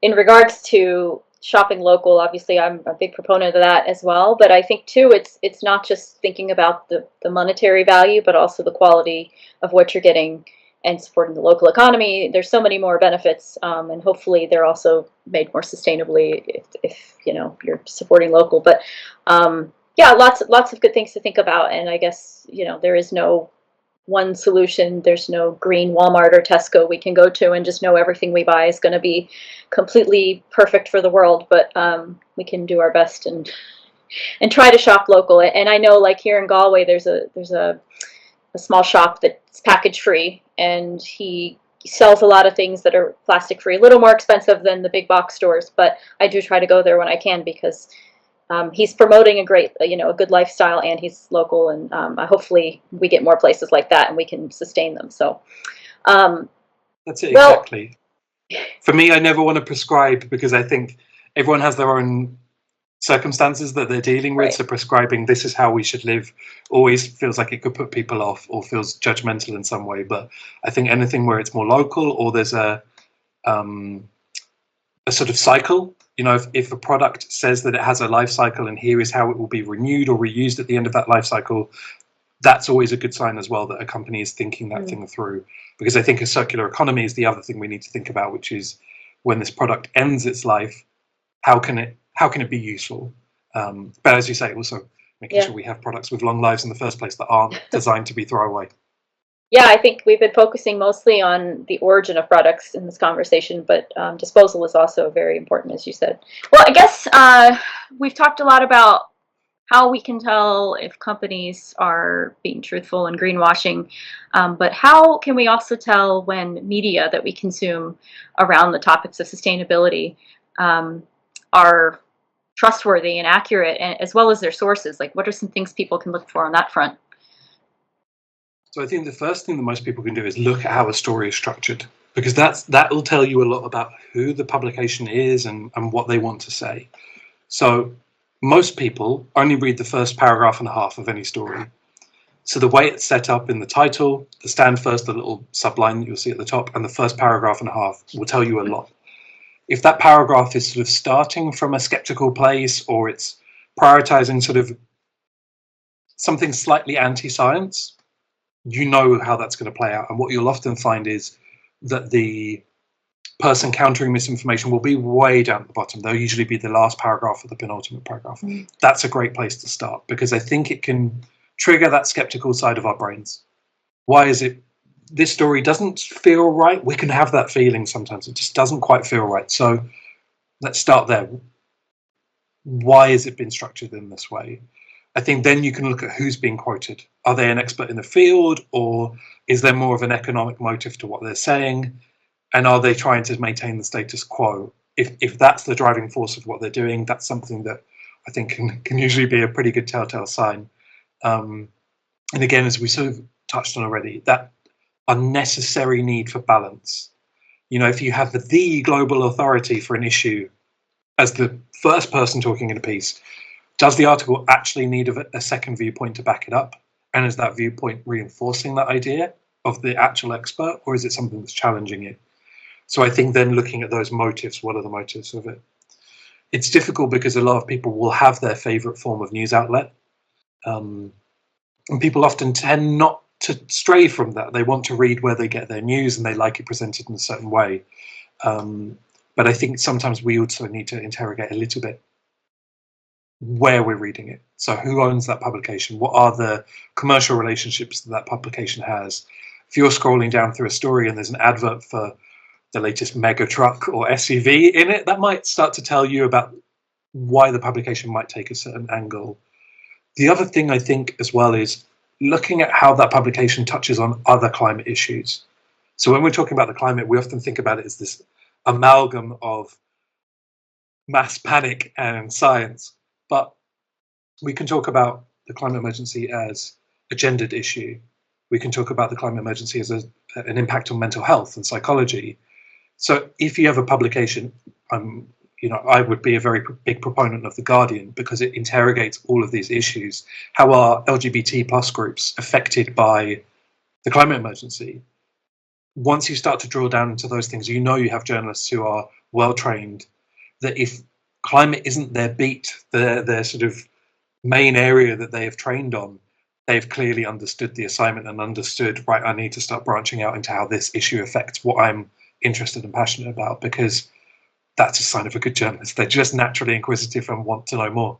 in regards to shopping local, obviously I'm a big proponent of that as well. But I think too, it's not just thinking about the monetary value, but also the quality of what you're getting and supporting the local economy. There's so many more benefits, and hopefully they're also made more sustainably if you know you're supporting local. But yeah, lots of good things to think about. And I guess there is no one solution. There's no green Walmart or Tesco we can go to and just know everything we buy is going to be completely perfect for the world. But we can do our best and try to shop local. And I know, like here in Galway, there's a small shop that's package free, and he sells a lot of things that are plastic free. A little more expensive than the big box stores, but I do try to go there when I can, because he's promoting a good lifestyle, and he's local, and hopefully we get more places like that and we can sustain them. So that's it, exactly. For me, I never want to prescribe, because I think everyone has their own circumstances that they're dealing with. Right. So prescribing this is how we should live always feels like it could put people off or feels judgmental in some way. But I think anything where it's more local, or there's a sort of cycle. If a product says that it has a life cycle and here is how it will be renewed or reused at the end of that life cycle, that's always a good sign as well that a company is thinking that thing through. Because I think a circular economy is the other thing we need to think about, which is when this product ends its life, how can it be useful? But as you say, also making sure we have products with long lives in the first place that aren't designed to be throwaway. Yeah, I think we've been focusing mostly on the origin of products in this conversation, but disposal is also very important, as you said. Well, I guess we've talked a lot about how we can tell if companies are being truthful and greenwashing, but how can we also tell when media that we consume around the topics of sustainability are trustworthy and accurate, as well as their sources? Like, what are some things people can look for on that front? So I think the first thing that most people can do is look at how a story is structured, because that will tell you a lot about who the publication is and what they want to say. So most people only read the first paragraph and a half of any story. So the way it's set up in the title, the stand first, the little subline that you'll see at the top, and the first paragraph and a half will tell you a lot. If that paragraph is sort of starting from a skeptical place, or it's prioritizing sort of something slightly anti-science, you know how that's going to play out. And what you'll often find is that the person countering misinformation will be way down at the bottom. They'll usually be the last paragraph or the penultimate paragraph. That's a great place to start, because I think it can trigger that skeptical side of our brains. Why is it this story doesn't feel right? We can have that feeling sometimes. It just doesn't quite feel right. So let's start there. Why has it been structured in this way? I think then you can look at who's being quoted. Are they an expert in the field, or is there more of an economic motive to what they're saying? And are they trying to maintain the status quo? If that's the driving force of what they're doing, that's something that I think can usually be a pretty good telltale sign. And again, as we sort of touched on already, that unnecessary need for balance. If you have the global authority for an issue as the first person talking in a piece, does the article actually need a second viewpoint to back it up? And is that viewpoint reinforcing that idea of the actual expert, or is it something that's challenging it? So I think then looking at those motives, what are the motives of it? It's difficult because a lot of people will have their favorite form of news outlet. And people often tend not to stray from that. They want to read where they get their news, and they like it presented in a certain way. But I think sometimes we also need to interrogate a little bit where we're reading it. So who owns that publication? What are the commercial relationships that publication has? If you're scrolling down through a story and there's an advert for the latest mega truck or SUV in it, that might start to tell you about why the publication might take a certain angle. The other thing I think as well is looking at how that publication touches on other climate issues. So when we're talking about the climate, we often think about it as this amalgam of mass panic and science, but we can talk about the climate emergency as a gendered issue. We can talk about the climate emergency as an impact on mental health and psychology. So if you have a publication, I would be a very big proponent of The Guardian because it interrogates all of these issues. How are LGBT plus groups affected by the climate emergency? Once you start to drill down into those things, you have journalists who are well trained, that if climate isn't their beat, their sort of main area that they have trained on, they've clearly understood the assignment and understood, right, I need to start branching out into how this issue affects what I'm interested and passionate about, because that's a sign of a good journalist. They're just naturally inquisitive and want to know more.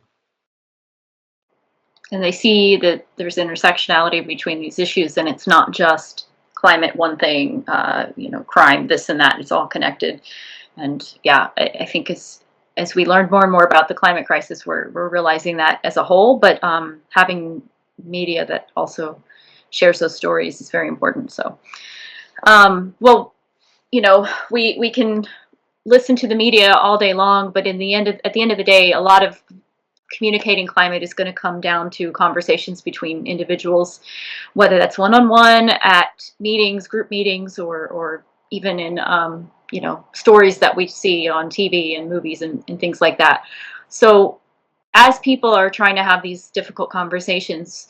And they see that there's intersectionality between these issues, and it's not just climate, one thing, crime, this and that. It's all connected. And yeah, I think as we learn more and more about the climate crisis, we're realizing that as a whole, but having media that also shares those stories is very important. So, we can listen to the media all day long, but at the end of the day, a lot of communicating climate is going to come down to conversations between individuals, whether that's one-on-one at meetings, group meetings, or even in stories that we see on TV and movies and things like that. So as people are trying to have these difficult conversations,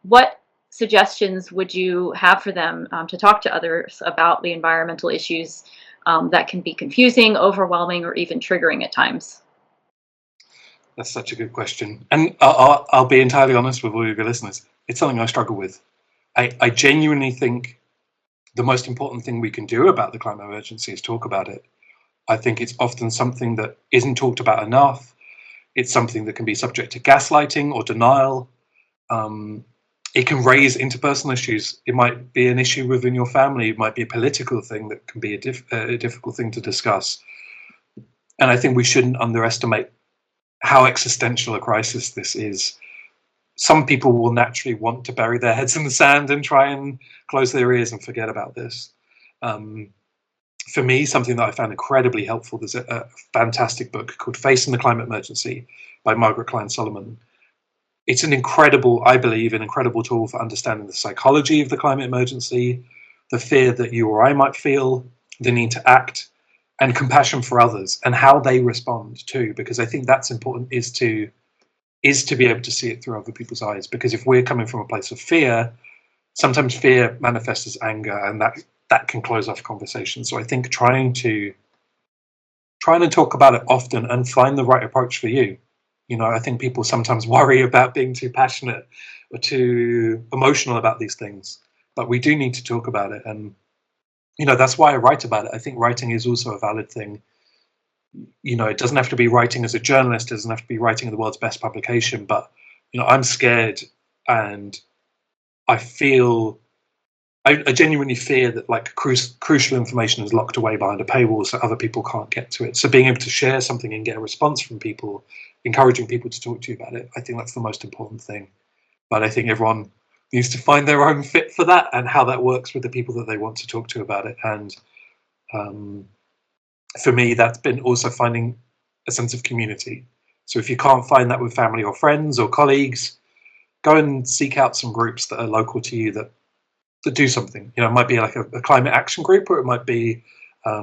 what suggestions would you have for them to talk to others about the environmental issues that can be confusing, overwhelming, or even triggering at times? That's such a good question. And I'll be entirely honest with all of your listeners. It's something I struggle with. I genuinely think the most important thing we can do about the climate emergency is talk about it. I think it's often something that isn't talked about enough. It's something that can be subject to gaslighting or denial. It can raise interpersonal issues. It might be an issue within your family. It might be a political thing that can be a difficult thing to discuss. And I think we shouldn't underestimate how existential a crisis this is. Some people will naturally want to bury their heads in the sand and try and close their ears and forget about this. For me, something that I found incredibly helpful, there's a fantastic book called Facing the Climate Emergency by Margaret Klein Solomon. It's I believe, an incredible tool for understanding the psychology of the climate emergency, the fear that you or I might feel, the need to act, and compassion for others and how they respond too, because I think that's important, is to be able to see it through other people's eyes. Because if we're coming from a place of fear, sometimes fear manifests as anger, and that can close off conversations. So I think trying to talk about it often and find the right approach for you. I think people sometimes worry about being too passionate or too emotional about these things, but we do need to talk about it. And that's why I write about it. I think writing is also a valid thing. It doesn't have to be writing as a journalist, it doesn't have to be writing in the world's best publication, but I'm scared, and I genuinely fear that crucial information is locked away behind a paywall so other people can't get to it. So being able to share something and get a response from people, encouraging people to talk to you about it, I think that's the most important thing. But I think everyone needs to find their own fit for that and how that works with the people that they want to talk to about it. And for me, that's been also finding a sense of community. So if you can't find that with family or friends or colleagues, go and seek out some groups that are local to you that do something. It might be like a climate action group, or it might be, I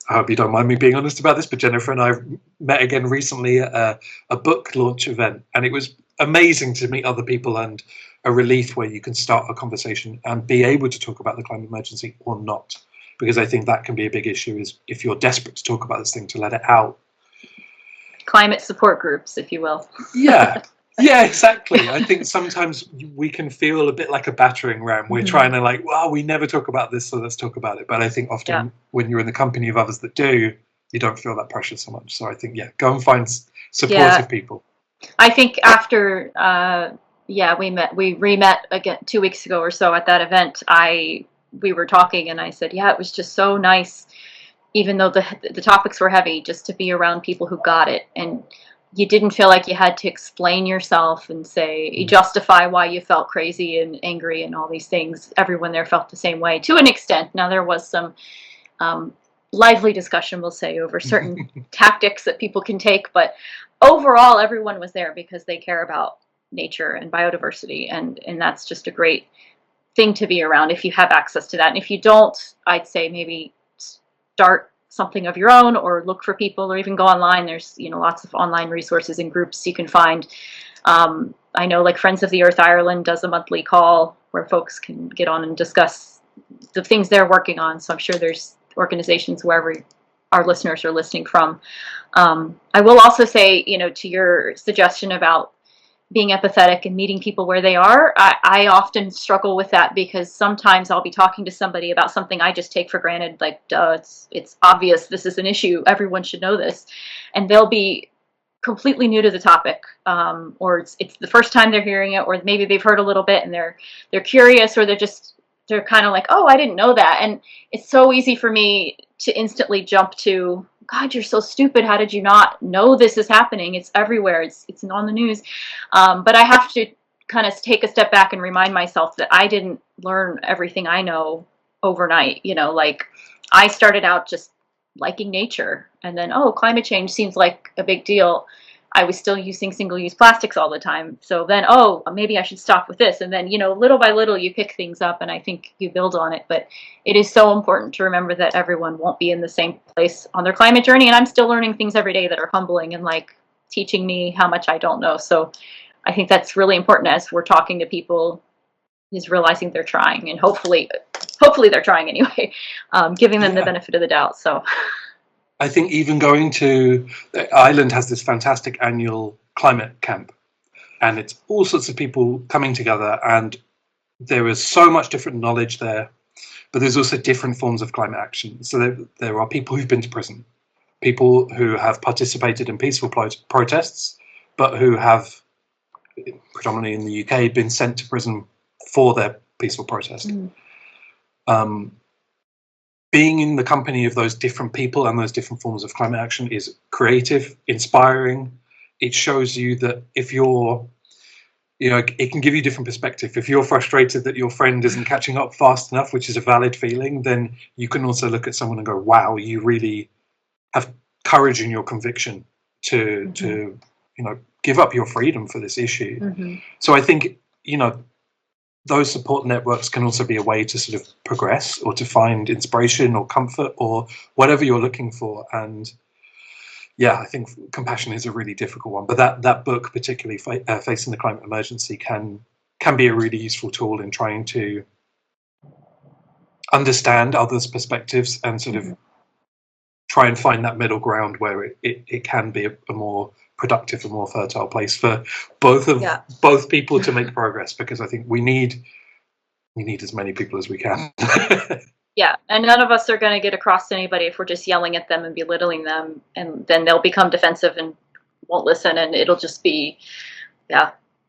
hope you don't mind me being honest about this, but Jennifer and I met again recently at a book launch event, and it was amazing to meet other people and a relief where you can start a conversation and be able to talk about the climate emergency or not. Because I think that can be a big issue, is if you're desperate to talk about this thing, to let it out. Climate support groups, if you will. Yeah, exactly. I think sometimes we can feel a bit like a battering ram. We're trying to we never talk about this, so let's talk about it. But I think often when you're in the company of others that do, you don't feel that pressure so much. So I think, go and find supportive people. I think after, we re-met again 2 weeks ago or so at that event, I we were talking, and I said, yeah, it was just so nice, even though the topics were heavy, just to be around people who got it. And you didn't feel like you had to explain yourself and say, justify why you felt crazy and angry and all these things. Everyone there felt the same way to an extent. Now, there was some lively discussion, we'll say, over certain tactics that people can take, but overall, everyone was there because they care about nature and biodiversity, and that's just a great thing to be around if you have access to that. And if you don't, I'd say maybe start something of your own, or look for people, or even go online. There's lots of online resources and groups you can find. I know, like, Friends of the Earth Ireland does a monthly call where folks can get on and discuss the things they're working on. So I'm sure there's organizations wherever our listeners are listening from. I will also say, to your suggestion about being empathetic and meeting people where they are, I often struggle with that, because sometimes I'll be talking to somebody about something I just take for granted, like, duh, it's obvious this is an issue, everyone should know this, and they'll be completely new to the topic, or it's the first time they're hearing it, or maybe they've heard a little bit and they're curious, or they're kind of like, oh, I didn't know that. And it's so easy for me to instantly jump to, God, you're so stupid. How did you not know this is happening? It's everywhere. It's on the news. But I have to kind of take a step back and remind myself that I didn't learn everything I know overnight. Like, I started out just liking nature, and then, oh, climate change seems like a big deal. I was still using single-use plastics all the time. So then, oh, maybe I should stop with this. And then, little by little, you pick things up, and I think you build on it. But it is so important to remember that everyone won't be in the same place on their climate journey. And I'm still learning things every day that are humbling and, like, teaching me how much I don't know. So I think that's really important as we're talking to people, is realizing they're trying, and hopefully they're trying anyway, giving them the benefit of the doubt. So I think even going to Ireland has this fantastic annual climate camp, and it's all sorts of people coming together, and there is so much different knowledge there, but there's also different forms of climate action. So there are people who've been to prison, people who have participated in peaceful protests, but who have, predominantly in the UK, been sent to prison for their peaceful protest. Being in the company of those different people and those different forms of climate action is creative, inspiring. It shows you that if you're, it can give you different perspective. If you're frustrated that your friend isn't catching up fast enough, which is a valid feeling, then you can also look at someone and go, wow, you really have courage in your conviction to give up your freedom for this issue. So I think, those support networks can also be a way to sort of progress, or to find inspiration or comfort or whatever you're looking for. And yeah, I think compassion is a really difficult one, but that book, particularly Facing the Climate Emergency, can be a really useful tool in trying to understand others' perspectives and sort of try and find that middle ground where it can be a more productive and more fertile place for both people to make progress, because I think we need as many people as we can. Yeah, and none of us are going to get across to anybody if we're just yelling at them and belittling them, and then they'll become defensive and won't listen, and it'll just be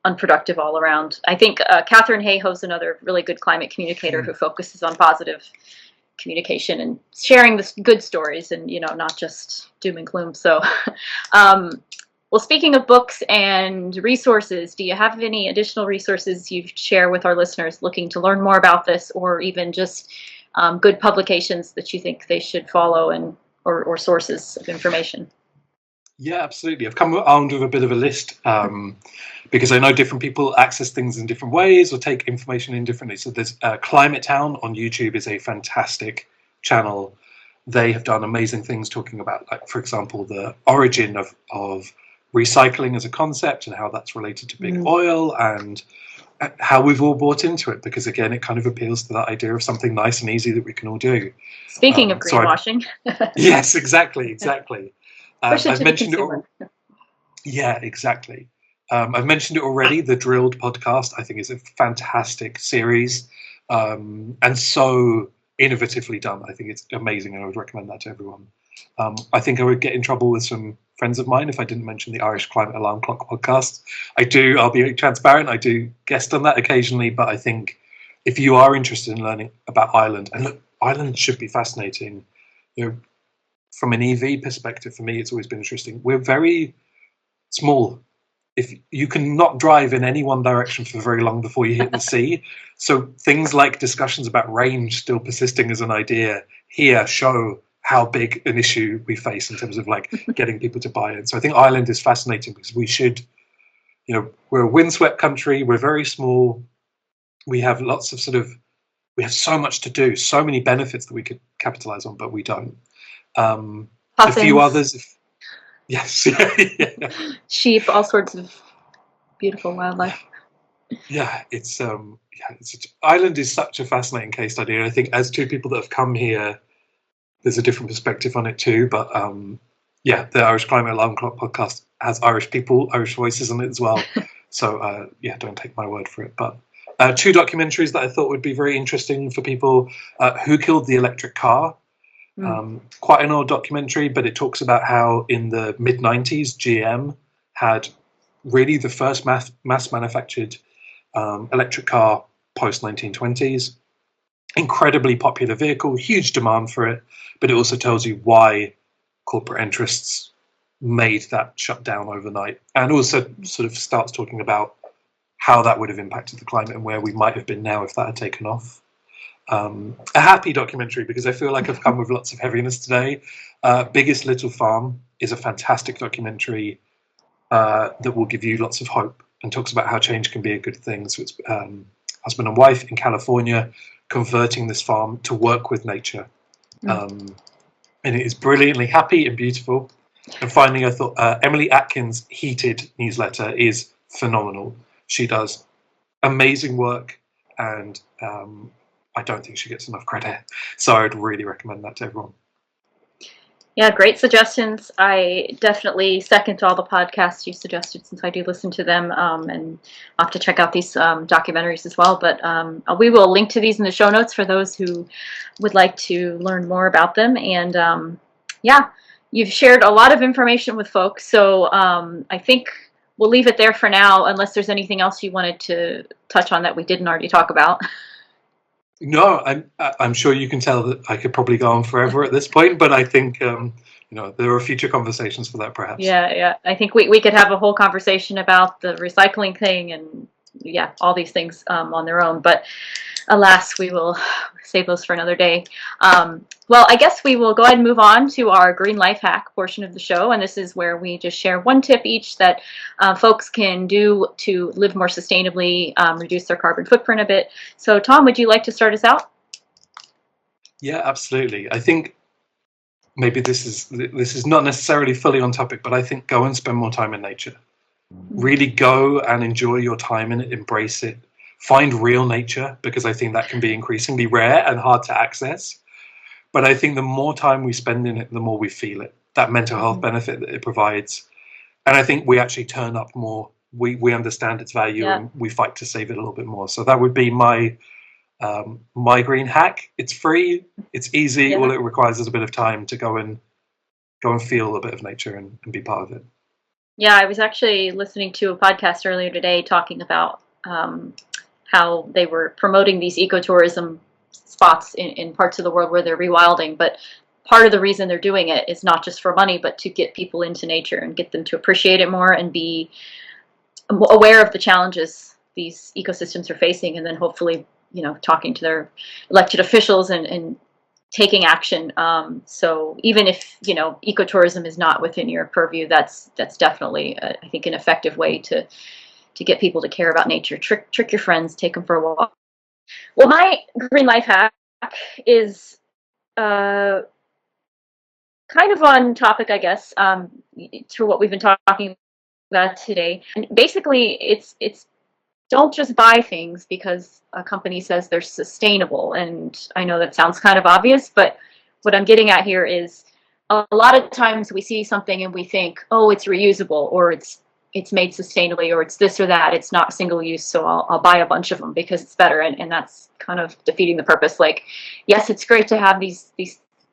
unproductive all around. I think Catherine Hayhoe's another really good climate communicator who focuses on positive communication and sharing the good stories, and not just doom and gloom. So well, speaking of books and resources, do you have any additional resources you'd share with our listeners looking to learn more about this, or even just good publications that you think they should follow, and or sources of information? Yeah, absolutely. I've come armed with a bit of a list, because I know different people access things in different ways or take information in differently. So there's Climate Town on YouTube is a fantastic channel. They have done amazing things talking about, like, for example, the origin of recycling as a concept and how that's related to big oil, and how we've all bought into it, because again, it kind of appeals to that idea of something nice and easy that we can all do. Speaking of greenwashing. Yes, exactly. I've mentioned it. Yeah, exactly. I've mentioned it already. The Drilled podcast, I think, is a fantastic series, and so innovatively done. I think it's amazing, and I would recommend that to everyone. I think I would get in trouble with some friends of mine if I didn't mention the Irish Climate Alarm Clock podcast. I'll be transparent, I do guest on that occasionally, but I think if you are interested in learning about Ireland, and look, Ireland should be fascinating. From an EV perspective, for me, it's always been interesting. We're very small. If you can not drive in any one direction for very long before you hit the sea. So things like discussions about range still persisting as an idea here show how big an issue we face in terms of getting people to buy in. So I think Ireland is fascinating because we should, we're a windswept country. We're very small. We have lots of we have so much to do, so many benefits that we could capitalize on, but we don't. A few others. Yes. Yeah. Sheep, all sorts of beautiful wildlife. Yeah, Ireland is such a fascinating case study. And I think as two people that have come here, there's a different perspective on it too. But the Irish Climate Alarm Clock podcast has Irish people, Irish voices on it as well. So don't take my word for it. But two documentaries that I thought would be very interesting for people. Who Killed the Electric Car? Quite an old documentary, but it talks about how in the mid-90s, GM had really the first mass manufactured electric car post-1920s. Incredibly popular vehicle, huge demand for it, but it also tells you why corporate interests made that shut down overnight, and also sort of starts talking about how that would have impacted the climate and where we might have been now if that had taken off. A happy documentary, because I feel like I've come with lots of heaviness today. Biggest Little Farm is a fantastic documentary that will give you lots of hope and talks about how change can be a good thing. So it's husband and wife in California converting this farm to work with nature. And it is brilliantly happy and beautiful. And finally, I thought Emily Atkins' Heated newsletter is phenomenal. She does amazing work, and I don't think she gets enough credit. So I'd really recommend that to everyone. Yeah, great suggestions. I definitely second all the podcasts you suggested, since I do listen to them, and I'll have to check out these documentaries as well. But we will link to these in the show notes for those who would like to learn more about them. And you've shared a lot of information with folks, so I think we'll leave it there for now, unless there's anything else you wanted to touch on that we didn't already talk about. No, I'm sure you can tell that I could probably go on forever at this point, but I think there are future conversations for that, perhaps. Yeah. I think we could have a whole conversation about the recycling thing and all these things on their own. But alas, we will save those for another day. Well, I guess we will go ahead and move on to our Green Life Hack portion of the show. And this is where we just share one tip each that folks can do to live more sustainably, reduce their carbon footprint a bit. So, Tom, would you like to start us out? Yeah, absolutely. I think maybe this is not necessarily fully on topic, but I think go and spend more time in nature. Really go and enjoy your time in it, embrace it. Find real nature, because I think that can be increasingly rare and hard to access. But I think the more time we spend in it, the more we feel it, that mental health benefit that it provides. And I think we actually turn up more. We understand its value, and we fight to save it a little bit more. So that would be my green hack. It's free, it's easy. All it requires is a bit of time to go and feel a bit of nature and be part of it. Yeah, I was actually listening to a podcast earlier today talking about how they were promoting these ecotourism spots in parts of the world where they're rewilding. But part of the reason they're doing it is not just for money, but to get people into nature and get them to appreciate it more and be aware of the challenges these ecosystems are facing, and then hopefully, talking to their elected officials and taking action. So even if, ecotourism is not within your purview, that's definitely, I think, an effective way to get people to care about nature. Trick your friends, take them for a walk. Well, my Green Life Hack is kind of on topic, I guess, to what we've been talking about today. And basically, it's don't just buy things because a company says they're sustainable. And I know that sounds kind of obvious, but what I'm getting at here is a lot of times we see something and we think, oh, it's reusable, or it's made sustainably, or it's this or that. It's not single use, so I'll buy a bunch of them because it's better. And that's kind of defeating the purpose. Like, yes, it's great to have these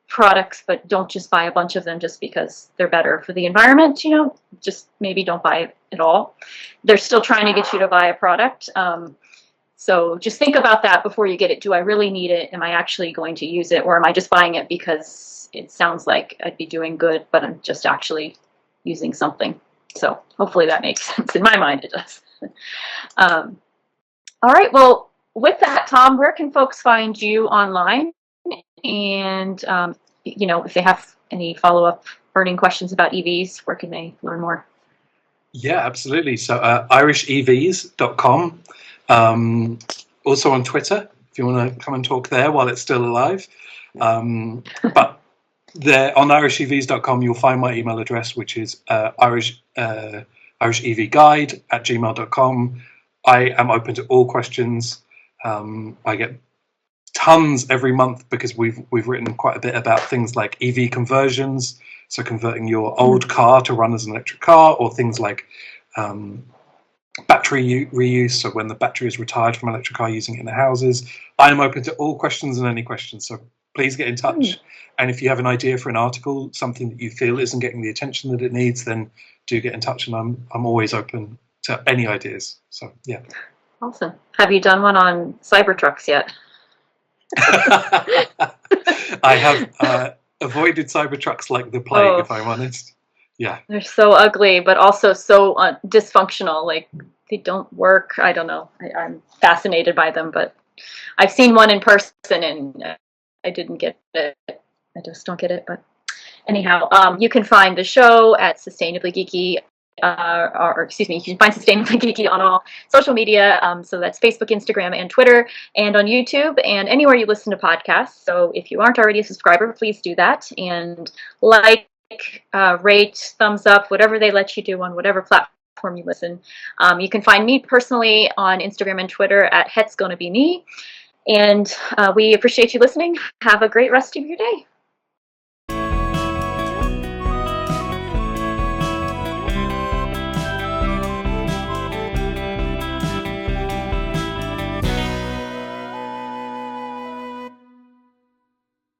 products, but don't just buy a bunch of them just because they're better for the environment. Just maybe don't buy it at all. They're still trying to get you to buy a product. So just think about that before you get it. Do I really need it? Am I actually going to use it? Or am I just buying it because it sounds like I'd be doing good, but I'm just actually using something? So hopefully that makes sense. In my mind, it does. All right. Well, with that, Tom, where can folks find you online? And, if they have any follow-up burning questions about EVs, where can they learn more? Yeah, absolutely. So irishevs.com. Also on Twitter, if you want to come and talk there while it's still alive. But there on irishevs.com, you'll find my email address, which is irishevguide@gmail.com. I am open to all questions. I get tons every month because we've written quite a bit about things like EV conversions, so converting your old car to run as an electric car, or things like battery reuse, so when the battery is retired from an electric car, using it in the houses. I am open to all questions and any questions, so please get in touch. And if you have an idea for an article, something that you feel isn't getting the attention that it needs, then do get in touch, and I'm always open to any ideas. So yeah. Awesome. Have you done one on Cybertrucks yet? I have avoided Cybertrucks like the plague, if I'm honest. Yeah. They're so ugly, but also so dysfunctional. Like, they don't work. I don't know. I'm fascinated by them, but I've seen one in person and I didn't get it. I just don't get it. But anyhow, you can find the show at Sustainably Geeky. You can find Sustainably Geeky on all social media. So that's Facebook, Instagram, and Twitter, and on YouTube, and anywhere you listen to podcasts. So if you aren't already a subscriber, please do that, and rate, thumbs up, whatever they let you do on whatever platform you listen. You can find me personally on Instagram and Twitter at HetsGonnaBeMe. And we appreciate you listening. Have a great rest of your day.